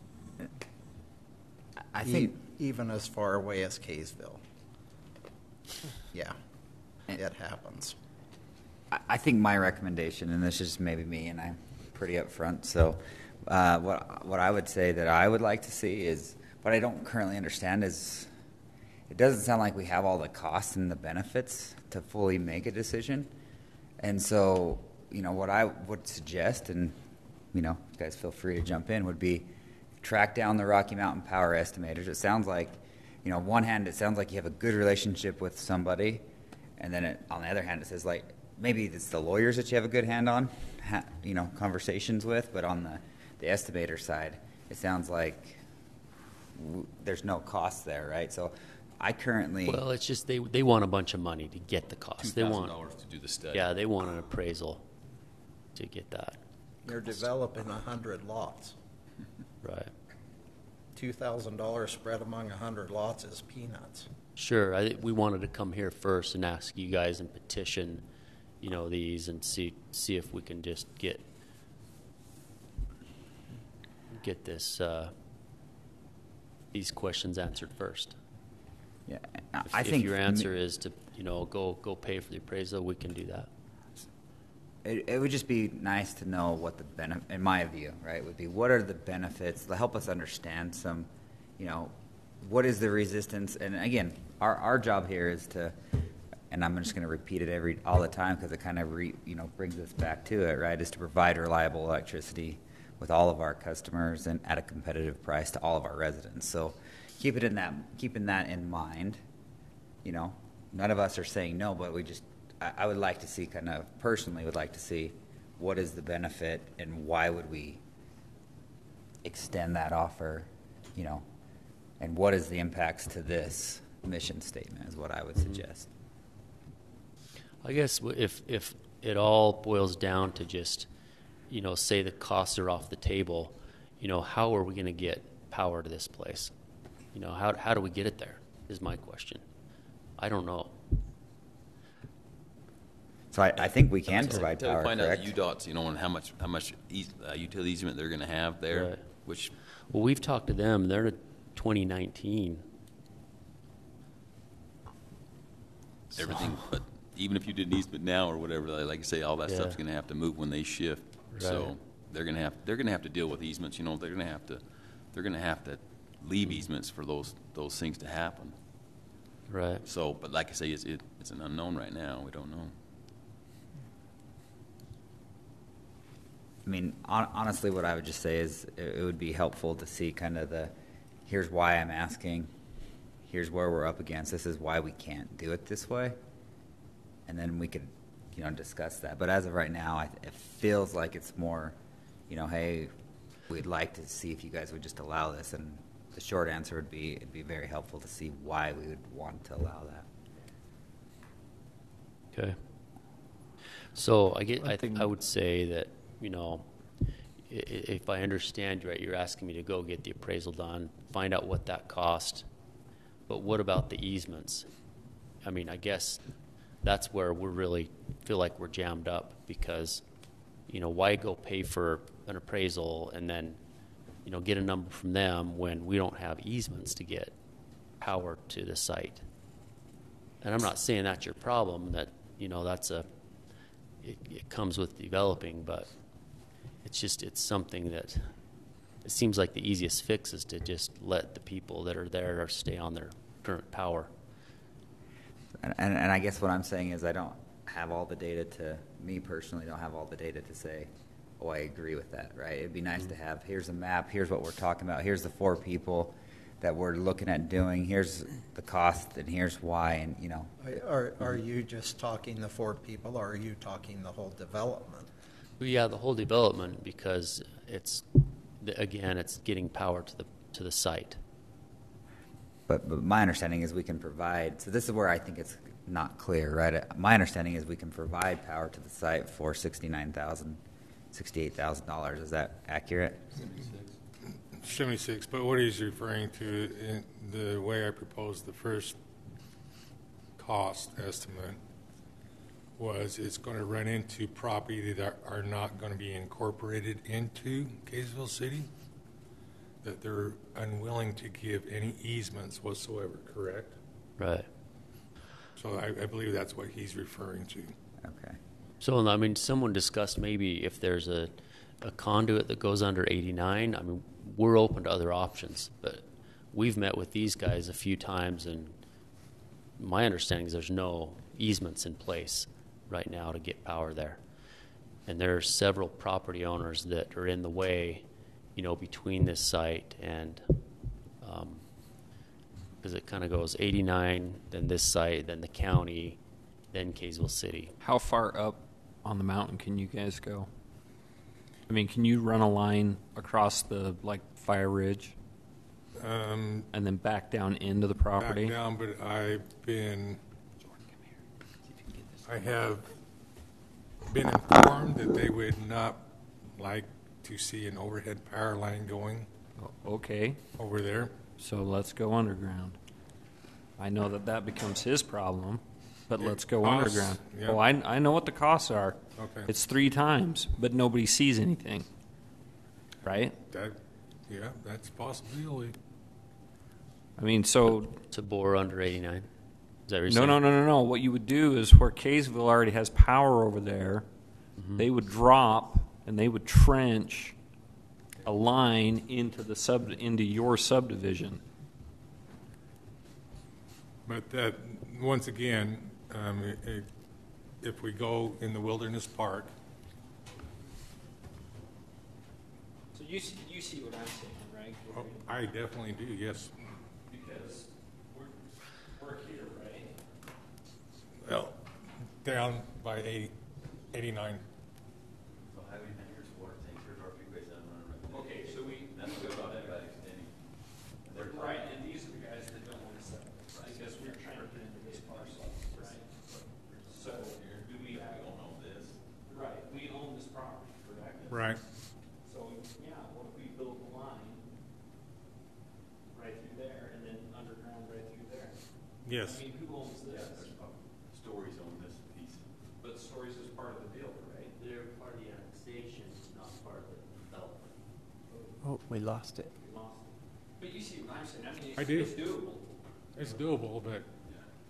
I think Even as far away as Kaysville. Yeah, it happens. I think my recommendation, and this is maybe me, and I'm pretty upfront. So, what I would say that I would like to see is what I don't currently understand is it doesn't sound like we have all the costs and the benefits to fully make a decision. And so, what I would suggest, and you guys feel free to jump in, would be track down the Rocky Mountain Power estimators. It sounds like, on one hand, it sounds like you have a good relationship with somebody, and then on the other hand, it says like maybe it's the lawyers that you have a good hand on, conversations with. But on the estimator side, it sounds like there's no cost there, right? So I currently. Well, it's just they want a bunch of money to get the cost. They want $2,000 to do the study. Yeah, they want an appraisal to get that. You're developing 100 lots. Right. $2,000 spread among 100 lots is peanuts. Sure. We wanted to come here first and ask you guys and petition, these and see if we can just get this these questions answered first. Yeah, If your answer is to go pay for the appraisal, we can do that. It would just be nice to know what the benefit, in my view, right, would be what are the benefits to help us understand some, what is the resistance? And again, our job here is to, and I'm just going to repeat it all the time because it kind of brings us back to it, right, is to provide reliable electricity with all of our customers and at a competitive price to all of our residents. So keeping that in mind, none of us are saying no, but I would like to see personally would like to see what is the benefit and why would we extend that offer, and what is the impacts to this mission statement is what I would suggest. I guess if it all boils down to just, say the costs are off the table, how are we going to get power to this place? How do we get it there is my question. I don't know. So I think we can provide Until power, we find correct? out the UDOTs, and how much utility easement they're going to have there, Right. which Well, we've talked to them. They're to 2019. everything, but even if you did an easement now or whatever, like I say, all that Yeah. stuff's going to have to move when they shift. Right. So they're going to have to deal with easements. They're going to have to leave easements for those things to happen. Right. So, but like I say, it's an unknown right now. We don't know. I mean, honestly, what I would just say is it would be helpful to see kind of here's why I'm asking, here's where we're up against, this is why we can't do it this way, and then we could, discuss that. But as of right now, it feels like it's more, hey, we'd like to see if you guys would just allow this, and the short answer would be it'd be very helpful to see why we would want to allow that. Okay. So I would say that, if I understand you right, you're asking me to go get the appraisal done, find out what that cost. But what about the easements? I mean, I guess that's where we really feel like we're jammed up because, why go pay for an appraisal and then, get a number from them when we don't have easements to get power to the site? And I'm not saying that's your problem, that, it comes with developing, but it's something that it seems like the easiest fix is to just let the people that are there stay on their current power. And I guess what I'm saying is I don't have all the data me personally don't have all the data to say, oh, I agree with that, right? It'd be nice to have, here's a map, here's what we're talking about, here's the 4 people that we're looking at doing, here's the cost, and here's why, and, Are you just talking the 4 people, or are you talking the whole development? Well, yeah, the whole development, because it's getting power to the site. But my understanding is we can provide, so this is where I think it's not clear, right? My understanding is we can provide power to the site for $68,000. Is that accurate? 76, but what he's referring to in the way I proposed the first cost estimate was it's going to run into property that are not going to be incorporated into Kaysville City, that they're unwilling to give any easements whatsoever, correct? Right. So I believe that's what he's referring to. Okay. So, I mean, someone discussed maybe if there's a conduit that goes under 89, I mean, we're open to other options, but we've met with these guys a few times, and my understanding is there's no easements in place right now to get power there. And there are several property owners that are in the way, between this site and, because it kind of goes 89, then this site, then the county, then Kaysville City. How far up on the mountain can you guys go? I mean, can you run a line across the Fire Ridge? And then back down into the property? Back down, but I have been informed that they would not like to see an overhead power line going Okay, over there. so let's go underground. I know that becomes his problem, but let's go Costs, underground. yeah. Oh, I know what the costs are. Okay. It's 3 times, but nobody sees anything, right? Yeah, that's a possibility. I mean, so To bore under 89. Is that what you're no, saying? no. What you would do is where Kaysville already has power over there, they would drop and they would trench a line into your subdivision. But that, once again, if we go in the Wilderness Park, So you see what I'm saying, right? oh, I definitely do, yes. Because we're here, right? Well, down by 89. Okay, so we about that by extending. Right, and these are the guys that don't want to sell it, because we're trying to get into this parcel, right? So, do we own this? Right, we own this property, correct? Right. So, yeah, what if we build a line right through there, and then underground right through there? Yes. I mean, who owns this? Stories on this piece. But Stories is part of the deal, right? They're part of the annexation, not part of the development. Oh, we lost it. We lost it. But you see what I'm saying, I mean, I do. it's doable. It's doable, but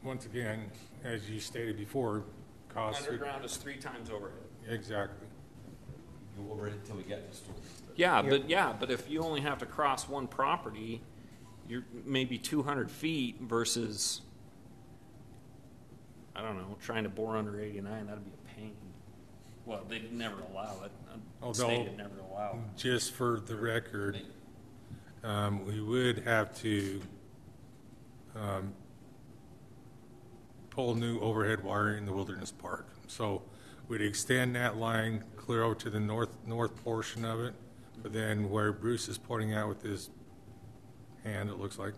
once again, as you stated before, costs. Underground is 3 times overhead. Exactly. Go over it until we get to Stories. But if you only have to cross one property, you're maybe 200 feet versus, I don't know, trying to bore under 89, that'd be a pain. Well, they'd never allow it. Although, State would never allow it. just for the record, we would have to pull new overhead wire in the Wilderness Park. So we'd extend that line clear over to the north portion of it, but then where Bruce is pointing out with his hand, it looks like.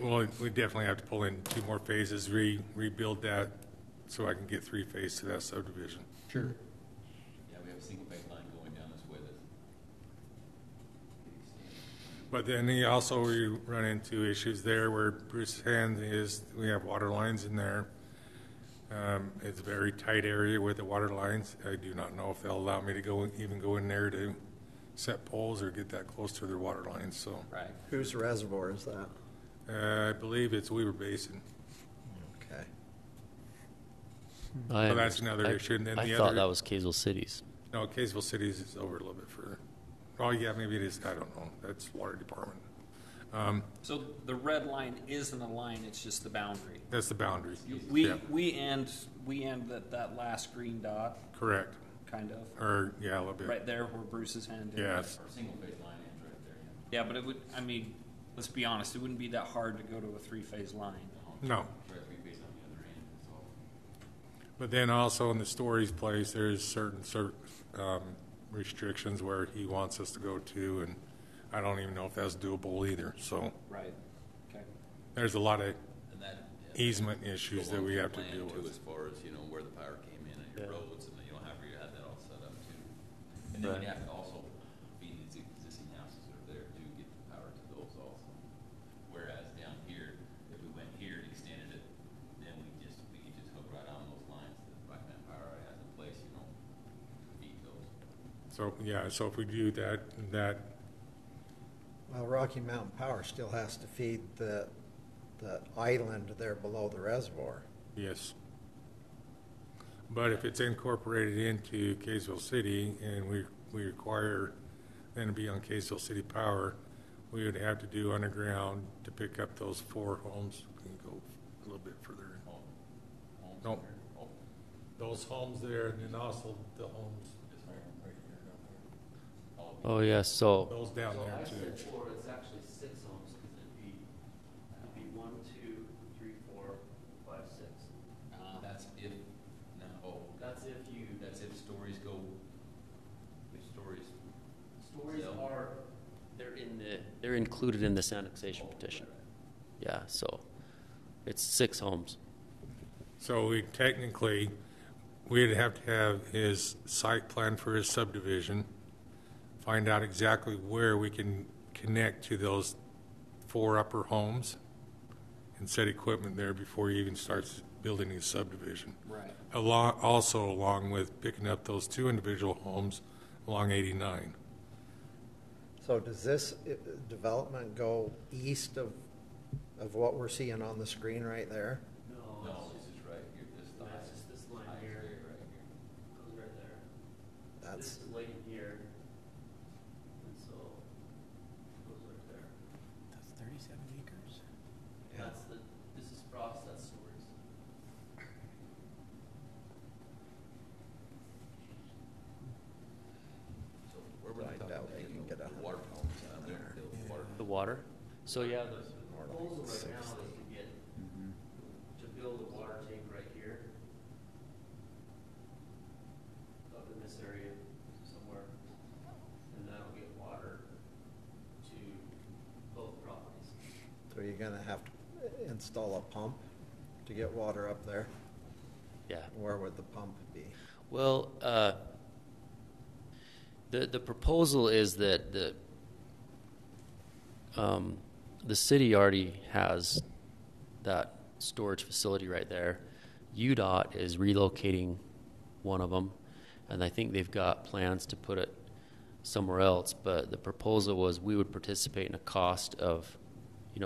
Well, we definitely have to pull in 2 more phases, rebuild that, so I can get 3 phases to that subdivision. Sure. Yeah, we have a single phase line going down this way But then we also run into issues there where Bruce's hand is, we have water lines in there. It's a very tight area with the water lines. I do not know if they'll allow me to even go in there to set poles or get that close to their water lines, so. Right. Whose reservoir is that? I believe it's Weaver Basin. Okay. So that's another issue. And then I the thought other, that was Kaysville City's. no, Kaysville City's is over a little bit further. Oh, yeah, maybe it is. I don't know. That's water department. So the red line isn't a line, it's just the boundary. That's the boundary. We Yeah, end that last green dot, correct. kind of, Or, yeah, a little bit. right there where Bruce's hand is. Yes. Our single phase line ends right there. Yeah, but it would, I mean, let's be honest, it wouldn't be that hard to go to a 3-phase line. No. Right, 3 phase on the other end. That's all. But then also in the Stories place, there's certain restrictions where he wants us to go to, and I don't even know if that's doable either. So Right. Okay. there's a lot of And that easement issues that we have to deal too, with. as far as, where the power came in and your Yeah. roads and, however you had that all set up too. And then Right. you have to also feed these existing houses that are there to get the power to those also. Whereas down here, if we went here and extended it, then we could just hook right on those lines that Rocky Mountain Power already has in place, feed those. So, yeah, so if we do that, Well, Rocky Mountain Power still has to feed the island there below the reservoir. yes. But if it's incorporated into Kaysville City and we require then to be on Kaysville City Power, we would have to do underground to pick up those 4 homes. Can you go a little bit further? Homes Nope. there. Oh, Those homes there, and then also the homes right here, down Oh, yeah, so there. Those down there too. it's actually 6 homes, because it'd be 1, 2, 3, 4, 5, 6. That's if, That's if that's if Stories go, which Stories? Stories Sell. included in this annexation petition. Yeah, so it's 6 homes. So we'd have to have his site plan for his subdivision, find out exactly where we can connect to those 4 upper homes, and set equipment there before he even starts building his subdivision. Right. Along with picking up those 2 individual homes along 89. So does this development go east of what we're seeing on the screen right there? No, it's just right here. That's just this line here. Goes right there. That's This is Layton here, and so it goes right there. That's 37 acres. Yeah. This is Frost, that's Stewart's. I doubt they can get a water pump down there. The water? So yeah, the More like proposal right now 60. is to get, to build a water tank right here. Up in this area somewhere. And that'll get water to both properties. So you're gonna have to install a pump to get water up there? Yeah. Where would the pump be? Well, the proposal is that the city already has that storage facility right there. UDOT is relocating one of them, and I think they've got plans to put it somewhere else. But the proposal was we would participate in a cost of,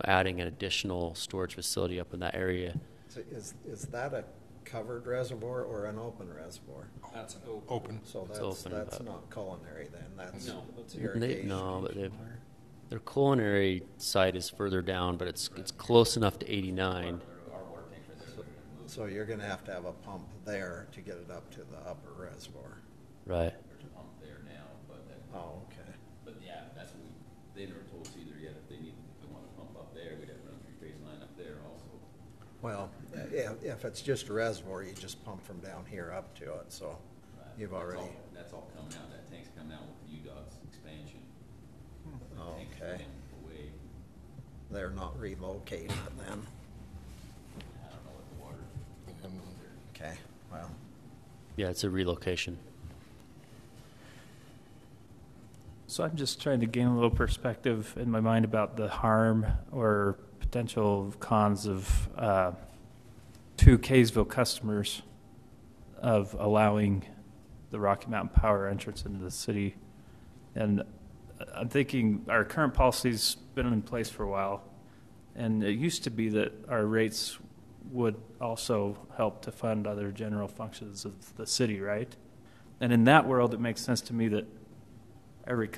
adding an additional storage facility up in that area. So is that a covered reservoir or an open reservoir? That's Open. So It's that's open, but- not culinary then, that's No. irrigation. But their culinary site is further down, but it's close enough to 89. So you're gonna have to have a pump there to get it up to the upper reservoir. Right. There's a pump there now, but Oh, okay. but yeah, that's what they never told us either yet. If they want to pump up there, we'd have to run a 3-phase line up there also. Well, if it's just a reservoir, you just pump from down here up to it, so you've already, That's all coming out. That tank's coming out with UDOT's expansion. oh, Tank's okay. going away. They're not relocating it then. I don't know what the water. Okay, well, Yeah, it's a relocation. So I'm just trying to gain a little perspective in my mind about the harm or potential cons of to Kaysville customers of allowing the Rocky Mountain Power entrance into the city. And I'm thinking our current policy's been in place for a while, and it used to be that our rates would also help to fund other general functions of the city, right? And in that world, it makes sense to me that every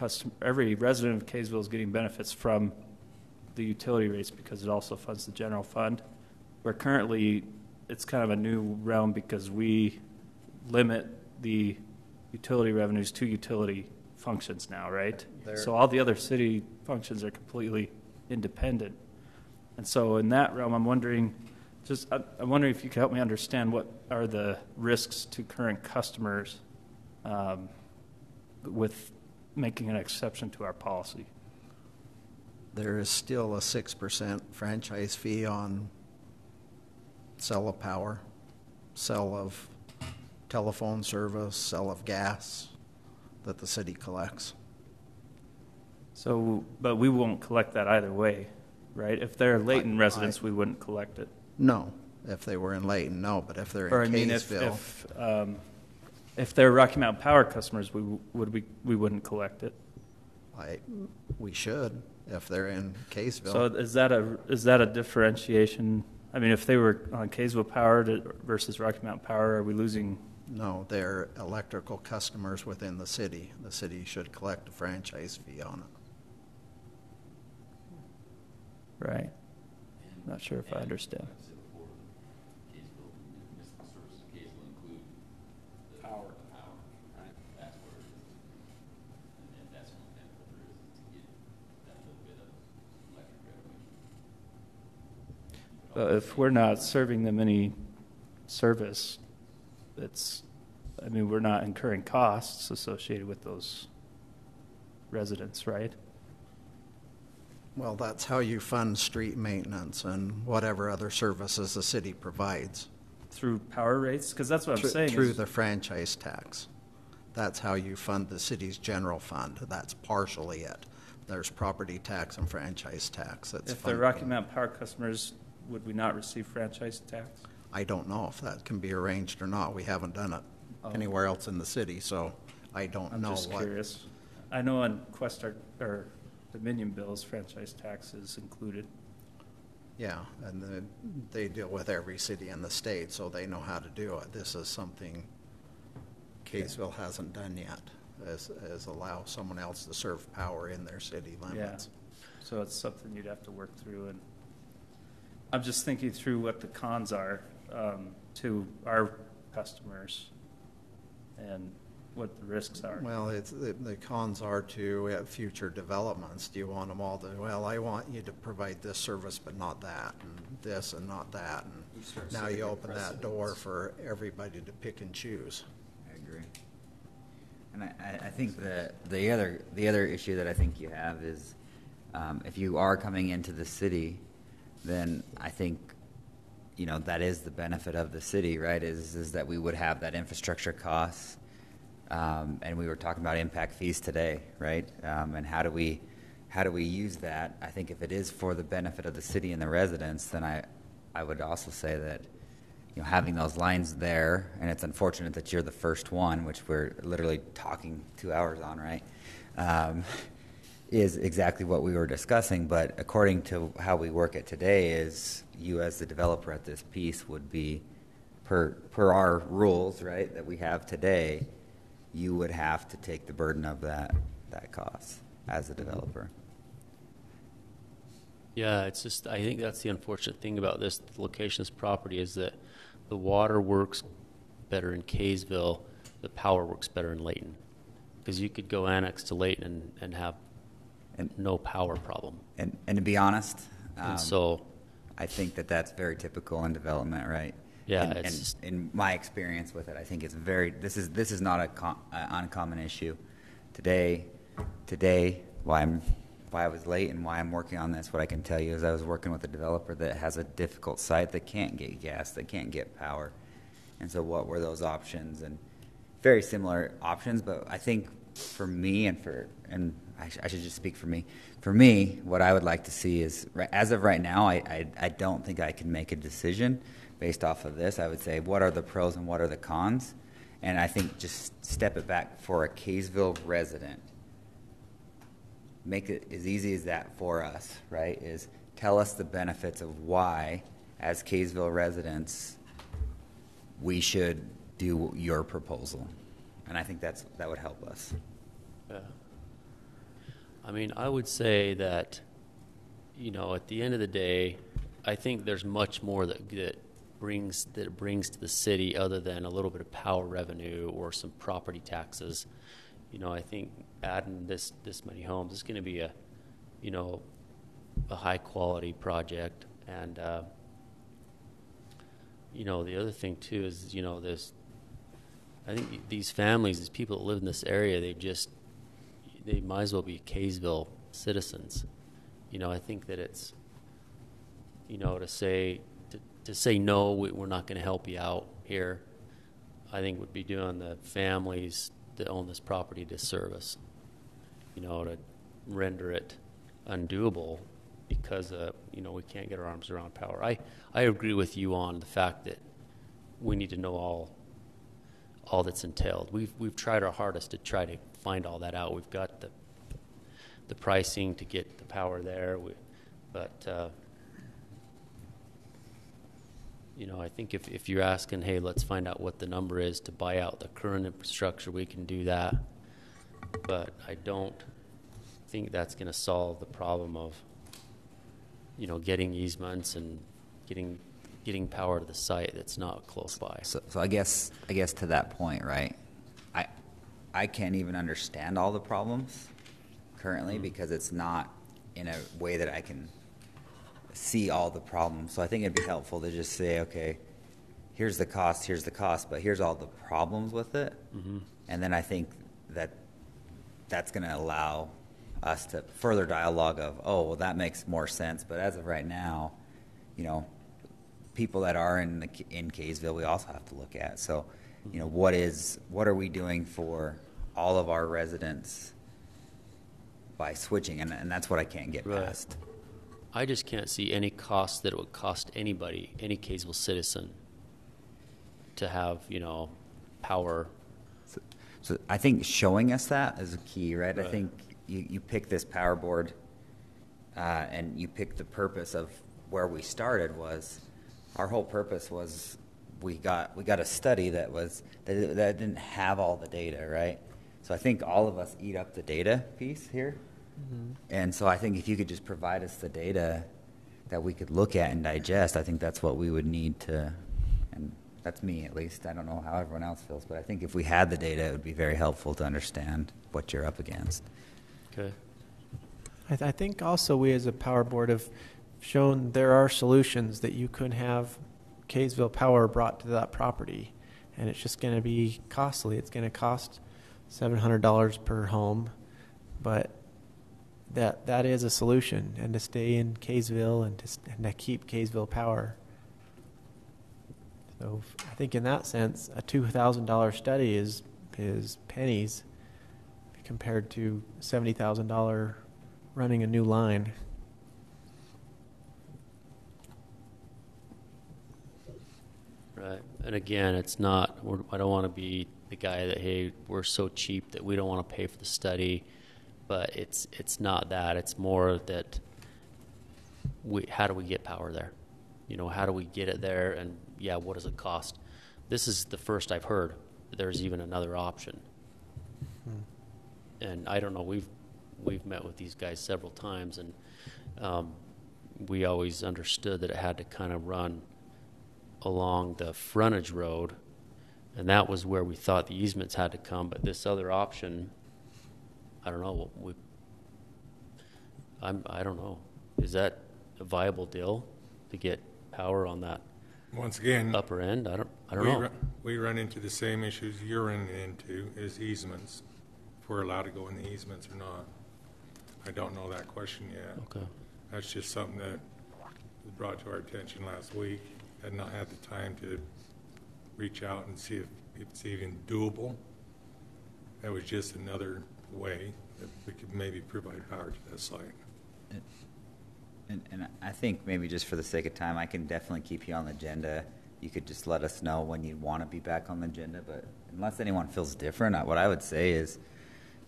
resident of Kaysville is getting benefits from the utility rates because it also funds the general fund. Where currently, it's kind of a new realm because we limit the utility revenues to utility functions now, right? So all the other city functions are completely independent. And so in that realm, I'm wondering if you could help me understand what are the risks to current customers with making an exception to our policy. there is still a 6% franchise fee on sale of power, sale of telephone service, sale of gas that the city collects. So, but we won't collect that either way, right? If they're Layton residents, we wouldn't collect it. No, if they were in Layton, no, but if they're Or I in mean, Kaysville, if they're Rocky Mountain Power customers, we wouldn't collect it. we should, if they're in Kaysville. So is that a differentiation? I mean, if they were on Kaysville Power versus Rocky Mountain Power, are we losing? No, they're electrical customers within the city. The city should collect a franchise fee on it. Right. Not sure if I understand. Like I said before, Kaysville, municipal services of Kaysville include the Power. Right. That's where it is. And that's one benefit there is to get that little bit of electric revenue. But if we're not serving them any service, we're not incurring costs associated with those residents, right? Well, that's how you fund street maintenance and whatever other services the city provides. Through power rates? Because that's what I'm saying. Through is- the franchise tax. That's how you fund the city's general fund. That's partially it. There's property tax and franchise tax. That's If they're funded. Rocky Mountain Power customers, would we not receive franchise tax? I don't know if that can be arranged or not. We haven't done it anywhere else in the city, so I don't I'm know just what. curious. I know on Questar or Dominion bills, franchise tax is included. Yeah, and they deal with every city in the state, so they know how to do it. This is something Kaysville hasn't done yet, is allow someone else to serve power in their city limits. So it's something you'd have to work through. And I'm just thinking through what the cons are to our customers and what the risks are. Well, the cons are to future developments. Do you want them all to, well, I want you to provide this service but not that, and this and not that, and now you open that door for everybody to pick and choose. I agree. And I think the other issue that I think you have is if you are coming into the city, then I think that is the benefit of the city, right? Is that we would have that infrastructure costs, and we were talking about impact fees today, right? And how do we use that? I think if it is for the benefit of the city and the residents, then I would also say that having those lines there, and it's unfortunate that you're the first one, which we're literally talking 2 hours on, right? Is exactly what we were discussing, but according to how we work it today is you as the developer at this piece would be, per our rules, right, that we have today, you would have to take the burden of that cost as a developer. Yeah, it's just, I think that's the unfortunate thing about this location, this property, is that the water works better in Kaysville, the power works better in Layton. Because you could go annex to Layton and have no power problem. And to be honest, And so, I think that that's very typical in development, right? Yeah, And, it's and just- in my experience with it, I think it's this is not an uncommon issue. Today, why I was late and why I'm working on this, what I can tell you is I was working with a developer that has a difficult site that can't get gas, that can't get power. And so what were those options? And very similar options, but I think for me and I should just speak for me. For me, what I would like to see is, as of right now, I don't think I can make a decision based off of this. I would say, what are the pros and what are the cons? And I think just step it back for a Kaysville resident. Make it as easy as that for us, right? Is tell us the benefits of why, as Kaysville residents, we should do your proposal. And I think that would help us. yeah. I mean, I would say that, at the end of the day, I think there's much more that it brings to the city other than a little bit of power revenue or some property taxes. I think adding this many homes is going to be a high quality project. And, the other thing too is, I think these families, these people that live in this area, they might as well be Kaysville citizens. I think that it's, to say no, we're not going to help you out here, I think would be doing the families that own this property a disservice, to render it undoable because, we can't get our arms around power. I agree with you on the fact that we need to know all that's entailed. We've tried our hardest to try to find all that out. We've got the pricing to get the power there, but I think if you're asking, hey, let's find out what the number is to buy out the current infrastructure, we can do that. But I don't think that's going to solve the problem of getting easements and getting power to the site that's not close by. So I guess to that point, right? I can't even understand all the problems currently because it's not in a way that I can see all the problems. So I think it'd be helpful to just say, okay, here's the cost, but here's all the problems with it. Mm-hmm. And then I think that's going to allow us to further dialogue of, oh, well, that makes more sense. But as of right now, people that are in Kaysville, we also have to look at. So, what are we doing for all of our residents by switching? And that's what I can't get past. I just can't see any cost that it would cost anybody, any Kaysville citizen, to have, power. So I think showing us that is a key, right? Right. I think you pick this power board, and you pick the purpose of where we started was, our whole purpose was we got a study that didn't have all the data, right? So I think all of us eat up the data piece here. Mm-hmm. And so I think if you could just provide us the data that we could look at and digest, I think that's what we would need to, and that's me at least. I don't know how everyone else feels, but I think if we had the data, it would be very helpful to understand what you're up against. Okay. I think also we as a power board have shown there are solutions that you could have Kaysville Power brought to that property, and it's just going to be costly. It's going to cost $700 per home, but that is a solution, and to stay in Kaysville and to keep Kaysville Power. So I think in that sense, a $2,000 study is pennies compared to $70,000 running a new line. Right. And again, it's not, I don't want to be the guy that, hey, we're so cheap that we don't want to pay for the study. But it's not that. It's more that how do we get power there? How do we get it there? And, what does it cost? This is the first I've heard that there's even another option. And I don't know, we've met with these guys several times, and we always understood that it had to kind of run along the frontage road, and that was where we thought the easements had to come. But this other option, I don't know. I don't know. Is that a viable deal to get power on that? Once again, upper end. I don't know. We run into the same issues you're running into is easements. If we're allowed to go in the easements or not. I don't know that question yet. Okay. That's just something that was brought to our attention last week. Had not had the time to reach out and see if it's even doable. That was just another way that we could maybe provide power to that site. And I think maybe just for the sake of time, I can definitely keep you on the agenda. You could just let us know when you want to be back on the agenda. But unless anyone feels different, what I would say is,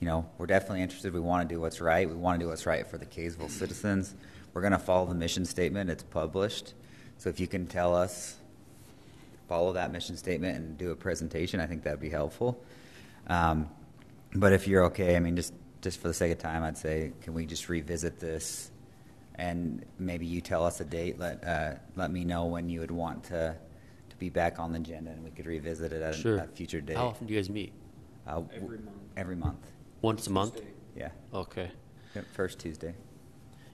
we're definitely interested. We want to do what's right. We want to do what's right for the Kaysville citizens. We're going to follow the mission statement. It's published. So if you can tell us, follow that mission statement and do a presentation, I think that would be helpful. But if you're okay, just for the sake of time, I'd say, can we just revisit this? And maybe you tell us a date. Let me know when you would want to be back on the agenda, and we could revisit it at a future date. How often do you guys meet? Every month. Every month. Once a month? Tuesday. Yeah. Okay. First Tuesday.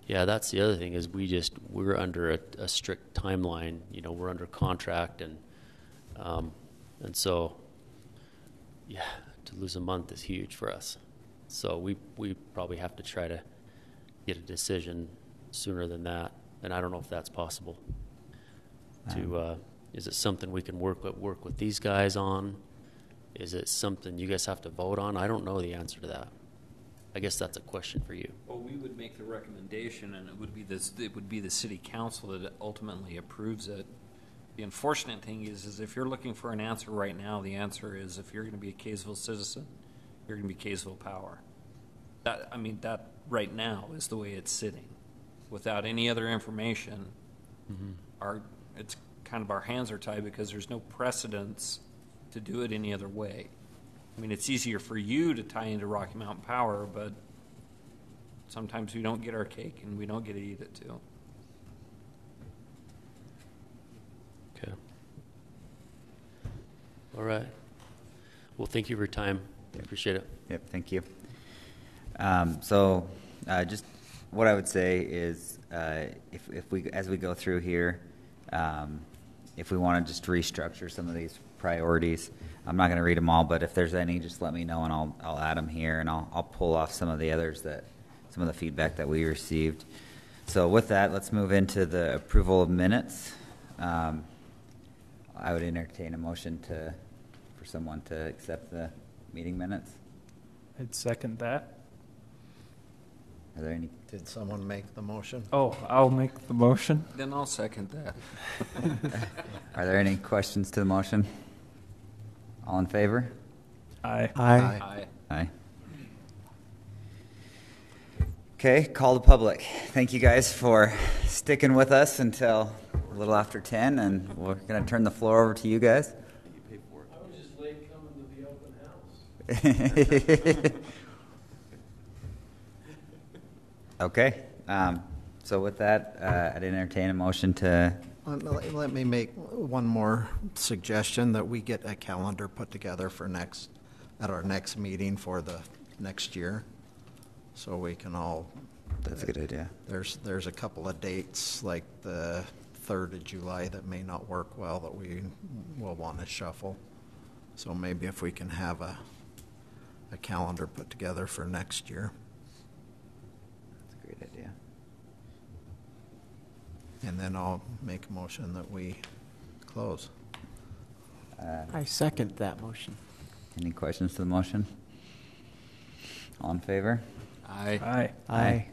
Yeah, that's the other thing is we're under a strict timeline. We're under contract, and so to lose a month is huge for us. So we probably have to try to get a decision sooner than that, and I don't know if that's possible. Is it something we can work with these guys on? Is it something you guys have to vote on? I don't know the answer to that. I guess that's a question for you. Well, we would make the recommendation, and it would be the city council that ultimately approves it. The unfortunate thing is if you're looking for an answer right now, the answer is if you're going to be a Kaysville citizen, you're going to be Kaysville Power. That right now is the way it's sitting. Without any other information, it's kind of our hands are tied because there's no precedence to do it any other way. It's easier for you to tie into Rocky Mountain Power, but sometimes we don't get our cake and we don't get to eat it too. Okay. All right. Well, thank you for your time. I appreciate it. Yep, thank you. Just what I would say is, if we, as we go through here, if we want to just restructure some of these priorities, I'm not going to read them all, but if there's any, just let me know and I'll add them here, and I'll pull off some of the others that some of the feedback that we received. So with that, let's move into the approval of minutes. I would entertain a motion for someone to accept the meeting minutes. I'd second that. Are there any? Did someone make the motion? Oh, I'll make the motion. Then I'll second that. Are there any questions to the motion? All in favor? Aye. Aye. Aye. Okay, call the public. Thank you guys for sticking with us until a little after 10, and we're going to turn the floor over to you guys. I was just late coming to the open house. Okay, so with that, I'd entertain a motion to, Let me make one more suggestion, that we get a calendar put together for at our next meeting for the next year, so we can all. that's a good idea. There's a couple of dates, like the 3rd of July, that may not work well, that we will want to shuffle. So maybe if we can have a calendar put together for next year. That's a great idea. And then I'll make a motion that we close. I second that motion. Any questions to the motion? All in favor? Aye. Aye. Aye.